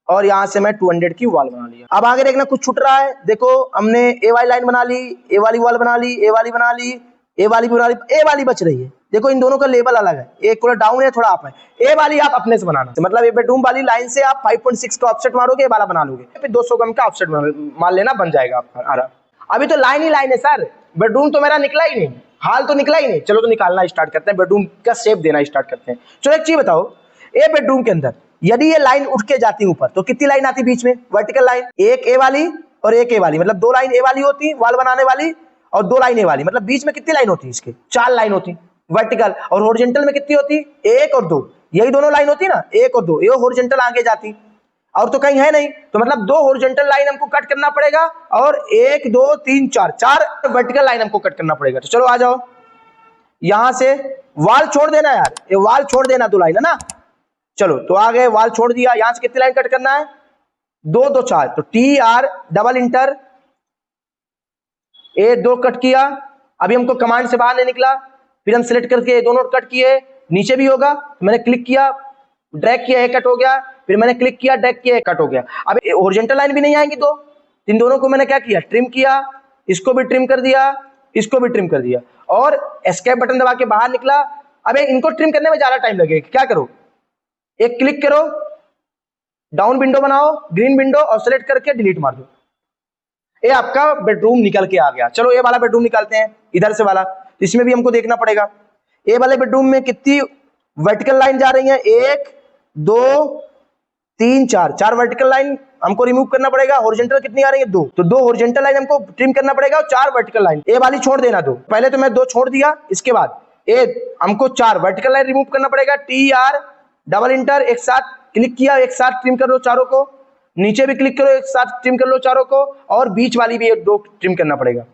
और यहां से मैं 200 की वॉल बना लिया। अब आगे देखना कुछ छूट रहा है। देखो हमने ए वाली लाइन बना ली, ए वाली वॉल बना ली, ए वाली बना ली, ए वाली बना ली, ए वाली बच रही है। देखो इन दोनों का लेवल अलग है, एक थोड़ा डाउन है, थोड़ा अप है। ए वाली आप अपने से बनाना, मतलब ये बेडरूम वाली लाइन से आप 5.6 का ऑफसेट मारोगे, ए वाला बना लोगे, फिर 200 ग्राम का ऑफसेट मान लेना, बन जाएगा आपका आराम। अभी तो लाइन ही लाइन है सर, बेडरूम तो मेरा निकला ही नहीं, हाल तो निकला ही नहीं। चलो तो निकालना स्टार्ट करते हैं, बेडरूम का शेप देना स्टार्ट करते हैं। चलो एक चीज बताओ, ए बेडरूम के अंदर यदि ये लाइन उठ के जाती ऊपर तो कितनी लाइन आती बीच में? वर्टिकल लाइन, एक ए वाली और एक ए वाली, मतलब 2 लाइन ए वाली होती वॉल बनाने वाली और 2 लाइन ए वाली, मतलब बीच में कितनी लाइन होती? इसके 4 लाइन होती वर्टिकल। और हॉरिजॉन्टल में कितनी होती? 1 और 2, यही दोनों लाइन होती ना, 1 और 2, ये हॉरिजॉन्टल आगे जाती, और तो कहीं है नहीं। तो मतलब 2 हॉरिजॉन्टल लाइन हमको कट करना पड़ेगा और 1 2 3 4 वर्टिकल लाइन हमको कट करना पड़ेगा। तो चलो आ जाओ, यहां से वॉल छोड़ देना यार, ये वॉल छोड़ देना, 2 लाइन है ना। चलो तो आगे वॉल छोड़ दिया, यहां से कितनी लाइन कट करना है? 2 2 4, तो टी आर डबल इंटर, ए 2 कट किया। अभी हमको कमांड से बाहर नहीं निकला, फिर हम सिलेक्ट करके दोनों कट किए, नीचे भी होगा तो मैंने क्लिक किया, ड्रैग किया, एक कट हो गया, फिर मैंने क्लिक किया, ड्रैग किया, एक कट हो गया। अब हॉरिजॉन्टल लाइन भी नहीं आएंगी दो, इन दोनों को मैंने क्या किया? ट्रिम किया, इसको भी ट्रिम कर दिया, इसको भी ट्रिम कर दिया, और एस्केप बटन दबा के बाहर निकला। अब इनको ट्रिम करने में ज्यादा टाइम लगेगा, क्या करो, एक क्लिक करो, डाउन विंडो बनाओ, ग्रीन विंडो, और सेलेक्ट करके डिलीट मार दो, ये आपका बेडरूम निकल के आ गया। चलो ये वाला बेडरूम निकालते हैं, इधर से वाला, इसमें भी हमको देखना पड़ेगा ये वाले बेडरूम में कितनी वर्टिकल लाइन जा रही है? 1 2 3 4 वर्टिकल लाइन हमको रिमूव करना पड़ेगा। हॉरिजॉन्टल कितनी आ रही है? 2, तो 2 हॉरिजॉन्टल लाइन हमको ट्रिम करना पड़ेगा और 4 वर्टिकल लाइन, ए वाली छोड़ देना 2, पहले तो मैं 2 छोड़ दिया, इसके बाद ए हमको 4 वर्टिकल लाइन रिमूव करना पड़ेगा। टी आर डबल इंटर, एक साथ क्लिक किया, एक साथ ट्रिम कर लो चारों को, नीचे भी क्लिक करो, एक साथ ट्रिम कर लो चारों को, और बीच वाली भी 1 2 ट्रिम करना पड़ेगा।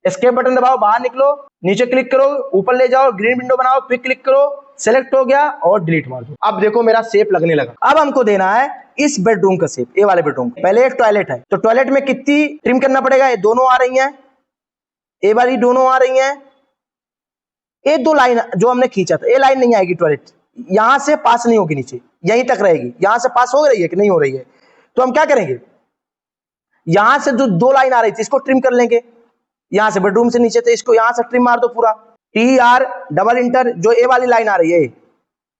एस्केप बटन दबाओ, बाहर निकलो, नीचे क्लिक करो, ऊपर ले जाओ, ग्रीन विंडो बनाओ, फिर क्लिक करो, सेलेक्ट हो गया और डिलीट मार दो। अब देखो मेरा शेप लगने लगा। अब हमको देना है इस बेडरूम का शेप, ए वाले बेडरूम। पहले एक टॉयलेट है, तो टॉयलेट में कितनी ट्रिम करना पड़ेगा? ये दोनों आ रही हैं, ए वाली दोनों आ रही हैं, ये 2 लाइन जो हमने खींचा था, ये लाइन नहीं आएगी, टॉयलेट यहां से पास नहीं होगी, नीचे यहीं तक रहेगी। यहां से पास हो रही है कि नहीं हो रही है? तो हम क्या करेंगे, यहां से जो 2 लाइन आ रही थी इसको ट्रिम कर लेंगे, यहां से बेडरूम से नीचे थे, इसको यहां से ट्रिम मार दो पूरा। टी आर डबल इंटर, जो ए वाली लाइन आ रही है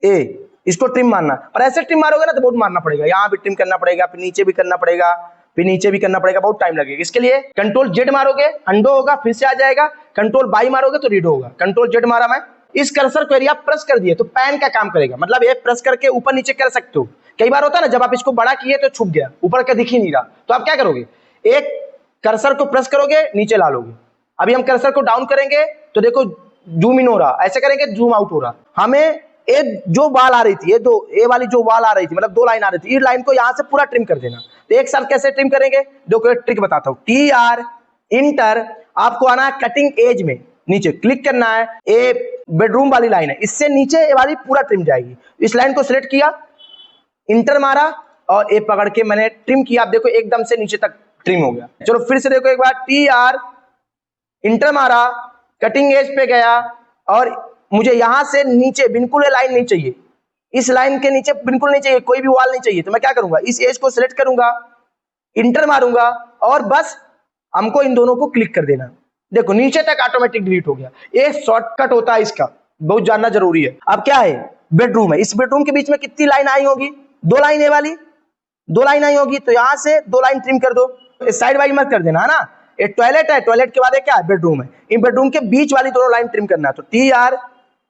ए, इसको ट्रिम मारना, पर ऐसे ट्रिम मारोगे ना तो बहुत मारना पड़ेगा, यहां भी ट्रिम करना पड़ेगा, फिर नीचे भी करना पड़ेगा, फिर नीचे भी करना पड़ेगा, बहुत टाइम लगेगा। इसके लिए कंट्रोल जेड मारोगे अंडो होगा, फिर से आ जाएगा, कंट्रोल बाई मारोगे तो रीडो होगा। कंट्रोल जेड मारा मैं, इस कर्सर को एरिया प्रेस कर दिए तो पैन का काम करेगा, मतलब ये प्रेस करके ऊपर नीचे कर सकते हो। कई बार होता है ना, जब आप इसको बड़ा किए तो छुप गया, ऊपर का दिख ही नहीं रहा, तो आप क्या करोगे, एक कर्सर को प्रेस करोगे, नीचे ला लोगे। अभी हम कर्सर को डाउन करेंगे तो देखो जूम इन हो रहा, ऐसे करेंगे जूम आउट हो रहा। हमें एक जो वाल आ रही थी, ये 2 ए वाली जो वाल आ रही थी, मतलब 2 लाइन आ रही थी, इस लाइन को यहां से पूरा ट्रिम कर देना। तो एक साथ कैसे ट्रिम करेंगे, देखो एक ट्रिक बताता हूं। टी आर इंटर, आपको आना है कटिंग एज में, नीचे क्लिक करना है, ए बेडरूम वाली लाइन है, इससे नीचे ये वाली पूरा ट्रिम जाएगी। इस लाइन को सिलेक्ट किया, इंटर मारा और ए पकड़ के मैंने ट्रिम किया, आप देखो एकदम से नीचे तक ट्रिम हो गया। चलो फिर से देखो एक बार, टी आर इंटर मारा, कटिंग एज पे गया, और मुझे यहां से नीचे बिल्कुल ये लाइन नहीं चाहिए, इस लाइन के नीचे बिल्कुल नहीं चाहिए, कोई भी वॉल नहीं चाहिए। तो मैं क्या करूंगा, इस एज को सिलेक्ट करूंगा, इंटर मारूंगा, और बस हमको इन दोनों को क्लिक कर देना। देखो नीचे तक ऑटोमेटिक डिलीट हो गया। ये शॉर्टकट होता है, इसका बहुत जानना जरूरी है। अब क्या है, बेडरूम है, इस बेडरूम के बीच में कितनी लाइन आई होगी? 2 लाइन ए वाली, 2 लाइन आई होगी, तो यहां से 2 लाइन ट्रिम कर दो, साइड वाइज मत कर देना, है ना। एक टॉयलेट है, टॉयलेट के बाद क्या है, बेडरूम है, इन बेडरूम के बीच वाली दोनों लाइन ट्रिम करना है। तो टी आर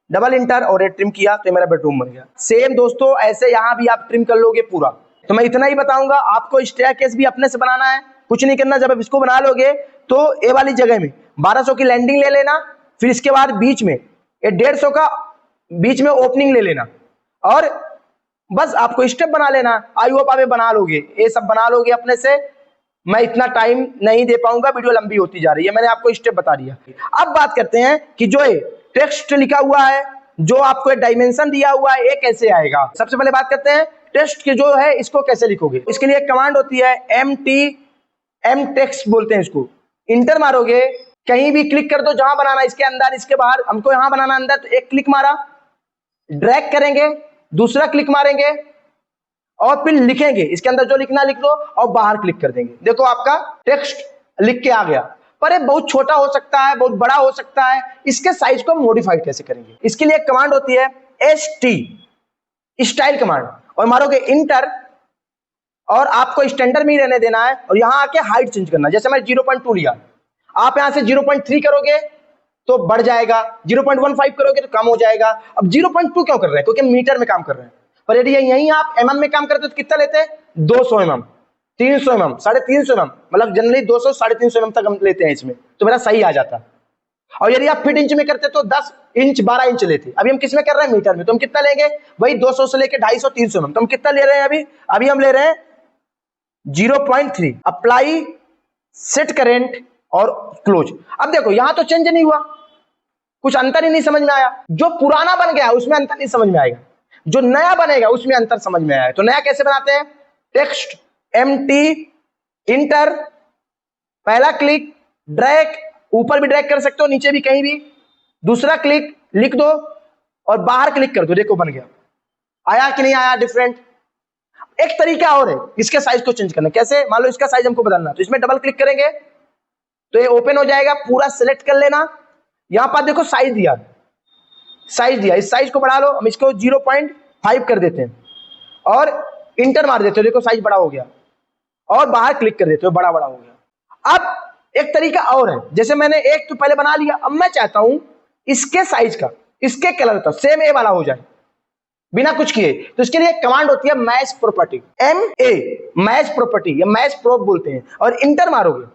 डबल इंटर और ये ट्रिम किया तो मेरा बेडरूम बन गया। सेम दोस्तों ऐसे यहाँ भी आप ट्रिम कर लोगे पूरा। तो मैं इतना ही बताऊंगा, आपको स्टेयरकेस भी अपने से बनाना है, कुछ नहीं करना। जब आप इसको बना लोगे तो ए वाली जगह में 1200 की लैंडिंग ले लेना, फिर इसके बाद बीच में ये 150 का बीच में ओपनिंग ले लेना, और बस आपको स्टेप बना लेना। आई होप आप बना लोगे, ये सब बना लोगे अपने से। मैं इतना टाइम नहीं दे पाऊंगा, वीडियो लंबी होती जा रही है, मैंने आपको स्टेप बता दिया। अब बात करते हैं कि जो ये टेक्स्ट लिखा हुआ है, जो आपको डायमेंशन दिया हुआ है, ये कैसे आएगा। सबसे पहले बात करते हैं टेक्स्ट की जो है इसको कैसे लिखोगे। इसके लिए एक कमांड होती है एम टेक्स्ट बोलते हैं इसको। इंटर मारोगे, कहीं भी क्लिक कर दो जहां बनाना, इसके अंदर इसके बाहर, हमको यहां बनाना अंदर, तो एक क्लिक मारा, ड्रैग करेंगे, दूसरा क्लिक मारेंगे और फिर लिखेंगे। इसके अंदर जो लिखना लिख दो और बाहर क्लिक कर देंगे। देखो आपका टेक्स्ट लिख के आ गया। पर ये बहुत छोटा हो सकता है, बहुत बड़ा हो सकता है। इसके साइज को मॉडिफाइड कैसे करेंगे, इसके लिए एक कमांड होती है ST स्टाइल कमांड, और मारोगे इंटर, और आपको स्टैंडर्ड में ही रहने देना है, और यहां आके हाइट चेंज करना। जैसे मैं 0.2 लिया, आप यहां से 0.3 करोगे तो बढ़ जाएगा, 0.15 करोगे तो कम हो जाएगा। अब 0.2 क्यों कर रहे हैं, क्योंकि मीटर में काम कर रहे हैं। पर यदि यहीं आप mm में काम करते तो कितना लेते हैं, 200 mm, 300 mm, 350 mm, मतलब जनरली 200 350 mm तक हम लेते हैं इसमें, तो मेरा सही आ जाता। और यदि आप फीट इंच में करते तो 10 इंच 12 इंच लेते। अभी हम किस में कर रहे हैं, मीटर में, तो हम कितना लेंगे, वही 200 से लेके 250 300 mm। तो हम कितना ले रहे हैं अभी हम ले रहे हैं 0.3। अप्लाई, सेट करेंट और क्लोज। अब देखो यहां तो चेंज नहीं हुआ, कुछ अंतर ही नहीं समझ में आया। जो पुराना बन गया उसमें अंतर नहीं समझ में आएगा, जो नया बनेगा उसमें अंतर समझ में आया। तो नया कैसे बनाते हैं, टेक्स्ट MT इंटर, पहला क्लिक, ड्रैग, ऊपर भी ड्रैग कर सकते हो, नीचे भी, कहीं भी, दूसरा क्लिक, लिख दो और बाहर क्लिक कर दो। देखो बन गया। आया कि नहीं आया डिफरेंट। एक तरीका और है इसके साइज को चेंज करना। कैसे, मान लो इसका साइज हमको बदलना, तो इसमें डबल क्लिक करेंगे तो ये ओपन हो जाएगा, पूरा सिलेक्ट कर लेना। यहां पर देखो साइज दिया, इस साइज को बढ़ा लो। हम इसको 0.5 कर देते हैं और इंटर मार देते हो, देखो साइज बड़ा हो गया, और बाहर क्लिक कर देते हो, बड़ा हो गया। अब एक तरीका और है, जैसे मैंने एक तो पहले बना लिया, अब मैं चाहता हूं इसके साइज का, इसके कलर का सेम ए वाला हो जाए बिना कुछ किए। तो इसके लिए एक कमांड होती है match property, MA, match property या मैच प्रोप बोलते हैं, और इंटर मारोगे।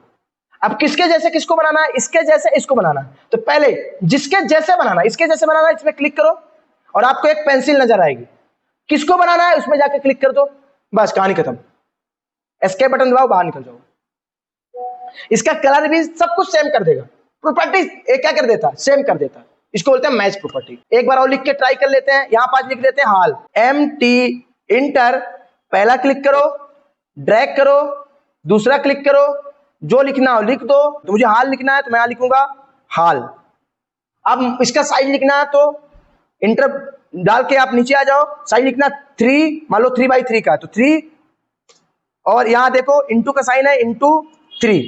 अब किसके जैसे किसको बनाना है, इसके जैसे इसको बनाना है। तो पहले जिसके जैसे बनाना, इसके जैसे बनाना, इसमें क्लिक करो और आपको एक पेंसिल नजर आएगी। किसको बनाना है उसमें जाके क्लिक कर दो, बस कहानी खत्म। एस्केप बटन दबाओ, बाहर निकल जाओ। इसका कलर भी सब कुछ सेम कर देगा। प्रॉपर्टी एक क्या कर देता, सेम कर देता। इसको बोलते हैं मैच प्रॉपर्टी। एक बार और लिख के ट्राई कर लेते हैं। यहां पास लिख देते हैं हाल, MT इंटर, पहला क्लिक करो, ड्रैग करो, दूसरा क्लिक करो, जो लिखना हो लिख दो। तो मुझे हाल लिखना है तो मैं यहां लिखूंगा हाल। अब इसका साइज लिखना है तो इंटर डाल के आप नीचे आ जाओ, साइज लिखना 3, मान लो 3x3 का, तो 3, और यहां देखो इंटू का साइन है, इंटू 3,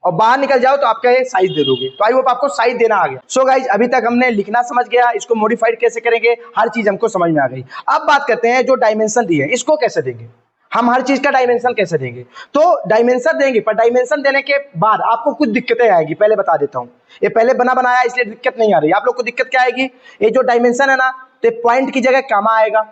और बाहर निकल जाओ तो आपका ये साइज दे दोगे। तो आई होप आपको साइज देना आ गया। सो गाइज अभी तक हमने लिखना समझ गया, इसको मॉडिफाइड कैसे करेंगे, हर चीज हमको समझ में आ गई। अब बात करते हैं जो डायमेंशन दिए इसको कैसे देंगे, हम हर चीज का डायमेंशन कैसे देंगे। तो डायमेंशन देंगे, पर डायमेंशन देने के बाद आपको कुछ दिक्कतें आएगी, पहले बता देता हूं। ये पहले बना बनाया इसलिए दिक्कत नहीं आ रही। आप लोग को दिक्कत क्या आएगी, ये जो डायमेंशन है ना, तो पॉइंट की जगह कामा आएगा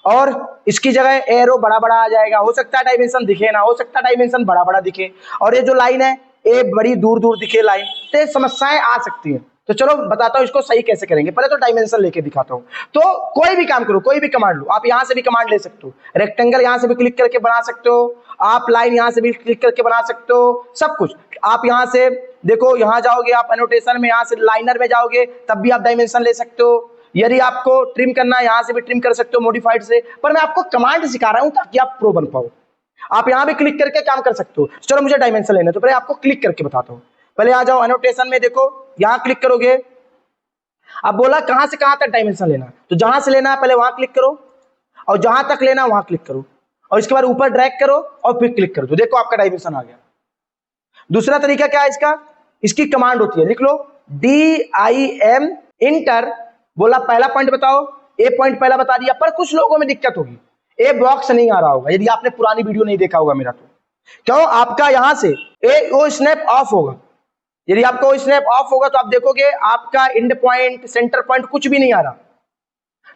और इसकी जगह एरो बड़ा बड़ा आ जाएगा। हो सकता है डायमेंशन दिखे ना, हो सकता है डायमेंशन बड़ा बड़ा दिखे, और ये जो लाइन है ये बड़ी दूर दूर दिखे लाइन, तो ये समस्याएं आ सकती हैं। तो चलो बताता हूं इसको सही कैसे करेंगे। पहले तो डायमेंशन लेके दिखाता हूं। तो कोई भी काम करो, कोई भी कमांड लो, आप यहां से भी कमांड ले सकते हो, रेक्टेंगल यहां से भी क्लिक करके बना सकते हो, आप लाइन यहां से भी क्लिक करके बना सकते हो, सब कुछ। आप यहां से देखो, यहां जाओगे आप एनोटेशन में, यहां से लाइनर में जाओगे तब भी आप डायमेंशन ले सकते हो। यदि आपको ट्रिम करना है यहां से भी ट्रिम कर सकते हो मॉडिफाइड से, पर मैं आपको कमांड सिखा रहा हूं ताकि आप प्रो बन पाओ। आप यहां भी क्लिक करके काम कर सकते हो। चलो मुझे डायमेंशन लेना है तो पहले आपको क्लिक करके बताता हूं। पहले आ जाओ एनोटेशन में, देखो यहां क्लिक करोगे। अब बोला कहां से कहां तक डायमेंशन लेना है, तो जहां से लेना है पहले वहां क्लिक करो, और जहां तक लेना है वहां क्लिक करो, और इसके बाद ऊपर ड्रैग करो और फिर क्लिक कर दो। देखो आपका डायमेंशन आ गया। दूसरा तरीका क्या है इसका, इसकी कमांड होती है, लिख लो DIM इंटर। बोला पहला पॉइंट बताओ, ए पॉइंट पहला बता दिया, पर कुछ लोगों में दिक्कत होगी, ए बॉक्स नहीं आ रहा होगा यदि आपने पुरानी वीडियो नहीं देखा होगा मेरा। तो क्यों, आपका यहां से ए ओ स्नैप ऑफ होगा, यदि आपको स्नैप ऑफ होगा तो आप देखोगे आपका एंड पॉइंट, सेंटर पॉइंट कुछ भी नहीं आ रहा।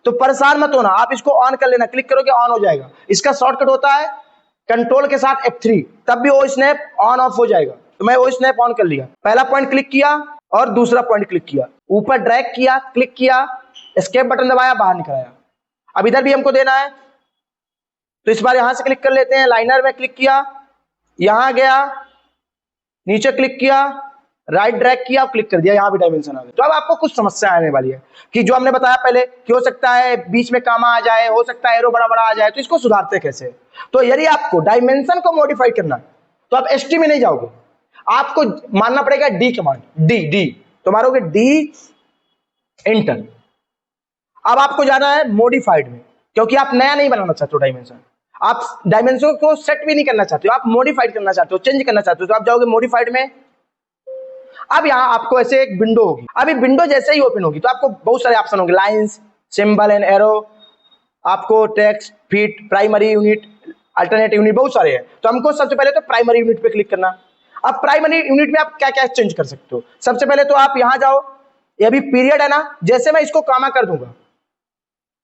तो परेशान मत होना, आप इसको ऑन कर लेना, क्लिक करोगे ऑन हो जाएगा। इसका शॉर्टकट होता है कंट्रोल के साथ F3, तब भी वो स्नैप ऑन ऑफ हो जाएगा। तो मैं वो स्नैप ऑन कर लिया, पहला पॉइंट क्लिक किया और दूसरा पॉइंट क्लिक किया, ऊपर ड्रैग किया, क्लिक किया, एस्केप बटन दबाया, बाहर निकल आया। अब इधर भी हमको देना है, तो इस बार यहां से क्लिक कर लेते हैं। लाइनर में क्लिक किया, यहां गया, नीचे क्लिक किया, राइट ड्रैग किया, क्लिक कर दिया, यहां भी डायमेंशन आ गया। तो अब आपको कुछ समस्या आने वाली है कि जो हमने बताया पहले कि हो सकता है बीच में कामा आ जाए, हो सकता है एरो बड़ा बड़ा आ जाए, तो इसको सुधारते कैसे। तो यदि आपको डायमेंशन को मॉडिफाई करना है तो आप एसटी में नहीं जाओगे, आपको मानना पड़ेगा डी कमांड, डी तो मारोगे डी एंटर। अब आपको जाना है मॉडिफाइड में, क्योंकि आप नया नहीं बनाना चाहते हो डायमेंशन, आप डायमेंशन को सेट भी नहीं करना चाहते हो, आप मॉडिफाइड करना चाहते हो, चेंज करना चाहते हो। तो आप जाओगे मॉडिफाइड में। अब यहां आपको ऐसे एक विंडो होगी, अभी विंडो जैसे ही ओपन होगी तो आपको बहुत सारे ऑप्शन होंगे, लाइंस, सिंबल एंड एरो, आपको text, fit, primary unit, alternate unit, बहुत सारे हैं। तो हमको सबसे पहले तो प्राइमरी यूनिट पे क्लिक करना। अब प्राइमरी यूनिट में आप क्या क्या चेंज कर सकते हो। सबसे पहले तो आप यहां जाओ, ये अभी पीरियड है ना, जैसे मैं इसको कामा कर दूंगा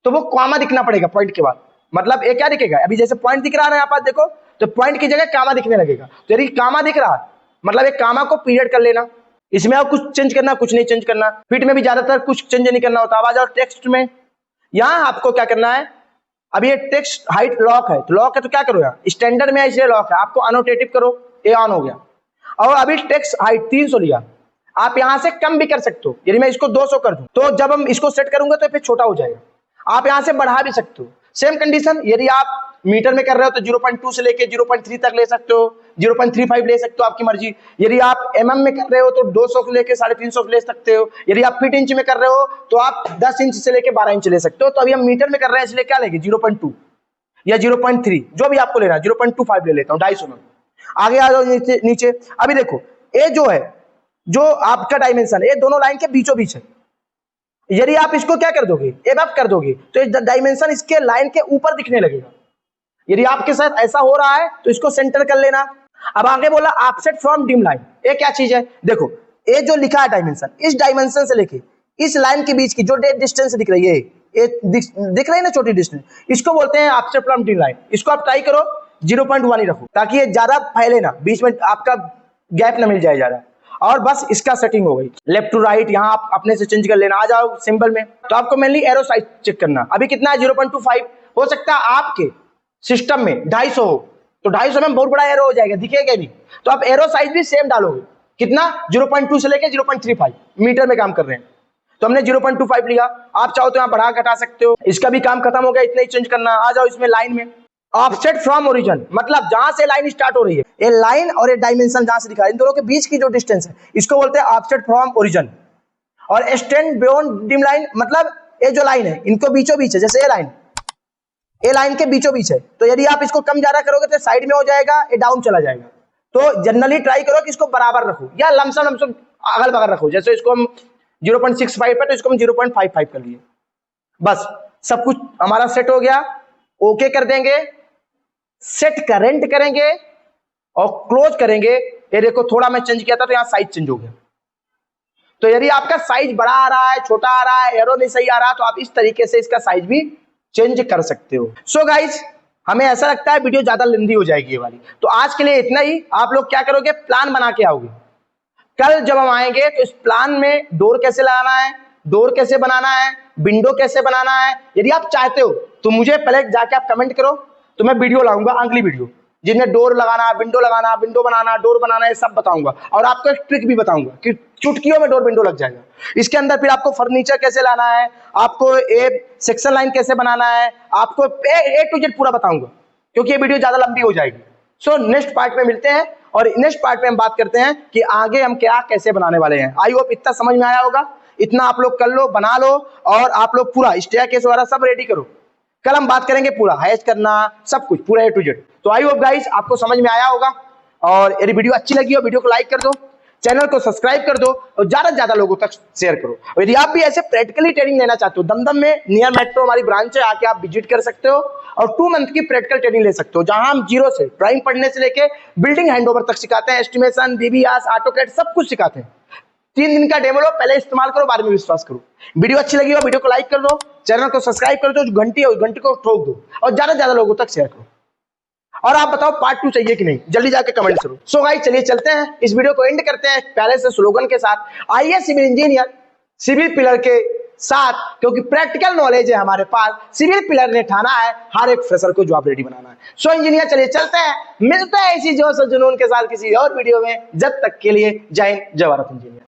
तो वो कामा दिखना पड़ेगा पॉइंट के बाद, मतलब ये क्या दिखेगा, अभी जैसे पॉइंट दिख रहा है ना यहाँ पर देखो, तो पॉइंट की जगह कामा दिखने लगेगा। तो यदि कामा दिख रहा है मतलब एक कामा को पीरियड कर लेना। इसमें आप कुछ चेंज करना, कुछ नहीं चेंज करना। फिट में भी ज्यादातर कुछ चेंज नहीं करना होता। अब आ जाओ टेक्स्ट में, यहां आपको क्या करना है, अब ये टेक्स्ट हाइट लॉक है, तो लॉक है तो क्या करो, यहाँ स्टैंडर्ड में इसलिए लॉक है, आपको अनोटेटिव करो, ये ऑन हो गया। और अभी टेक्स्ट हाइट 300 लिया, आप यहां से कम भी कर सकते हो। यदि मैं इसको 200 कर दूं तो जब हम इसको सेट करूंगा तो फिर छोटा हो जाएगा। आप यहां से बढ़ा भी सकते हो। सेम कंडीशन, यदि आप मीटर में कर रहे हो तो 0.2 से लेके 0.3 तक ले सकते हो, 0.35 ले सकते हो, आपकी मर्जी। यदि आप mm में कर रहे हो तो 200 से लेके 350 ले सकते हो। यदि आप फीट इंच में कर रहे हो तो आप 10 इंच से लेके 12 इंच ले सकते हो। तो अभी हम मीटर में कर रहे हैं इसलिए क्या लेंगे, 0.2 या 0.3, जो भी आपको लेना है। 0.25 ले लेता हूँ, 250 में। आगे आ जाओ नीचे। अभी देखो ये जो है, जो आपका डायमेंशन है, ये दोनों लाइन के बीचों बीच है। यदि आप इसको क्या कर दोगे, एबव कर दोगे, तो डायमेंशन इसके लाइन के ऊपर दिखने लगेगा। यदि आपके साथ ऐसा हो रहा है तो इसको सेंटर कर लेना। अब आगे बोला ऑफसेट फ्रॉम डिम लाइन, ये क्या चीज है, देखो ये जो लिखा है डायमेंशन, इस डायमेंशन से लेके इस लाइन के बीच की जो डिस्टेंस दिख रही है, ये दिख रही है ना छोटी डिस्टेंस, इसको बोलते हैं ऑफसेट फ्रॉम डिम लाइन। इसको आप ट्राई करो 0.1 ही रखो, ताकि ये ज्यादा फैले ना, बीच में आपका गैप ना मिल जाए ज्यादा। और बस इसका सेटिंग हो गई। लेफ्ट टू राइट यहाँ आप अपने से चेंज कर लेना। आ जाओ सिंबल में, तो आपको मेनली एरो साइज चेक करना। अभी कितना है, 0.25। हो सकता है आपके सिस्टम में 250 हो, तो 250 में बहुत बड़ा एरो हो जाएगा, दिखेगा नहीं। तो आप एरो साइज भी सेम डालोगे, कितना, 0.2 से लेके 0.35, मीटर में काम कर रहे हैं तो हमने 0.25 लिया। आप चाहो तो यहाँ बढ़ा घटा सकते हो। इसका भी काम खत्म हो गया, इतना ही चेंज करना। आ जाओ इसमें लाइन में, ऑफसेट फ्रॉम ओरिजिन, मतलब जहां से लाइन स्टार्ट हो रही है, ये लाइन और ये डायमेंशन जहां से दिखा है, इन दोनों के बीच की जो डिस्टेंस है, इसको बोलते हैं ऑफसेट फ्रॉम ओरिजिन। और एक्सटेंड बियॉन्ड डिम लाइन, मतलब ये जो लाइन है इनको बीचों बीच है, जैसे ये लाइन के बीचों बीच है, तो यदि आप इसको कम ज्यादा करोगे तो साइड में हो जाएगा, ये डाउन चला जाएगा। तो जनरली ट्राई करो कि इसको बराबर रखो, या लमसम अगल बगल रखो। जैसे इसको हम 0.65 है तो इसको हम 0.55 कर लिए। बस सब कुछ हमारा सेट हो गया। ओके कर देंगे, सेट करेंट करेंगे और क्लोज करेंगे। ये देखो थोड़ा मैं चेंज किया था तो यहाँ साइज चेंज हो गया। तो यदि आपका साइज बड़ा आ रहा है, छोटा आ रहा है, एरो नहीं सही आ रहा, तो आप इस तरीके से इसका साइज भी चेंज कर सकते हो। सो गाइज, हमें ऐसा लगता है वीडियो ज्यादा लंबी हो जाएगी ये वाली, तो आज के लिए इतना ही। आप लोग क्या करोगे, प्लान बना के आओगे। कल जब हम आएंगे तो इस प्लान में डोर कैसे लगाना है, डोर कैसे बनाना है, विंडो कैसे बनाना है, यदि आप चाहते हो तो मुझे पहले जाके आप कमेंट करो, तो मैं वीडियो लाऊंगा, अगली वीडियो जिसमें डोर लगाना, विंडो बनाना, डोर बनाना, ये सब बताऊंगा। और आपको एक ट्रिक भी बताऊंगा कि चुटकियों में डोर विंडो लग जाएगा। इसके अंदर फिर आपको फर्नीचर कैसे लाना है, आपको ए सेक्शन लाइन कैसे बनाना है, आपको ए टू जेड पूरा बताऊंगा, क्योंकि ये वीडियो ज्यादा लंबी हो जाएगी। सो नेक्स्ट पार्ट में मिलते हैं, और नेक्स्ट पार्ट में हम बात करते हैं कि आगे हम क्या कैसे बनाने वाले हैं। आई होप इतना समझ में आया होगा। इतना आप लोग कर लो, बना लो, और आप लोग पूरा स्टेयरकेस वगैरह सब रेडी करो। कल हम बात करेंगे पूरा हैच करना, सब कुछ पूरा ए टू जेड। तो आई होप गाइस आपको समझ में आया होगा, और यदि वीडियो अच्छी लगी हो वीडियो को लाइक कर दो, चैनल को सब्सक्राइब कर दो और ज्यादा से ज्यादा लोगों तक शेयर करो। और यदि आप भी ऐसे प्रैक्टिकली ट्रेनिंग लेना चाहते हो, दमदम में नियर मेट्रो हमारी ब्रांच है, आके आप विजिट कर सकते हो और 2 मंथ की प्रैक्टिकल ट्रेनिंग ले सकते हो, जहां हम जीरो से ड्राइंग पढ़ने से लेके बिल्डिंग हैंडओवर तक सिखाते हैं, एस्टिमेशन, बीबीआर, ऑटोकैड सब कुछ सिखाते हैं। 3 दिन का डेमो लो, पहले इस्तेमाल करो, बाद में विश्वास करो। वीडियो अच्छी लगी हो वीडियो को लाइक कर दो, चैनल को सब्सक्राइब कर दो, जो घंटी है उस घंटी को ठोक दो और ज्यादा से ज्यादा लोगों तक शेयर करो। और आप बताओ पार्ट 2 चाहिए कि नहीं, जल्दी जाके कमेंट करो। सो गाइस चलिए चलते हैं, इस वीडियो को एंड करते हैं प्यारे से स्लोगन के साथ, आइए सिविल इंजीनियर सिविल पिलर के साथ, क्योंकि प्रैक्टिकल नॉलेज है हमारे पास, सिविल पिलर ने ठाना है हर एक फ्रेशर को जॉब रेडी बनाना है। सो इंजीनियर चलिए चलते हैं, मिलते हैं इसी जोश और जुनून के साथ किसी और वीडियो में। जब तक के लिए जय हिंद, जय भारत इंजीनियर।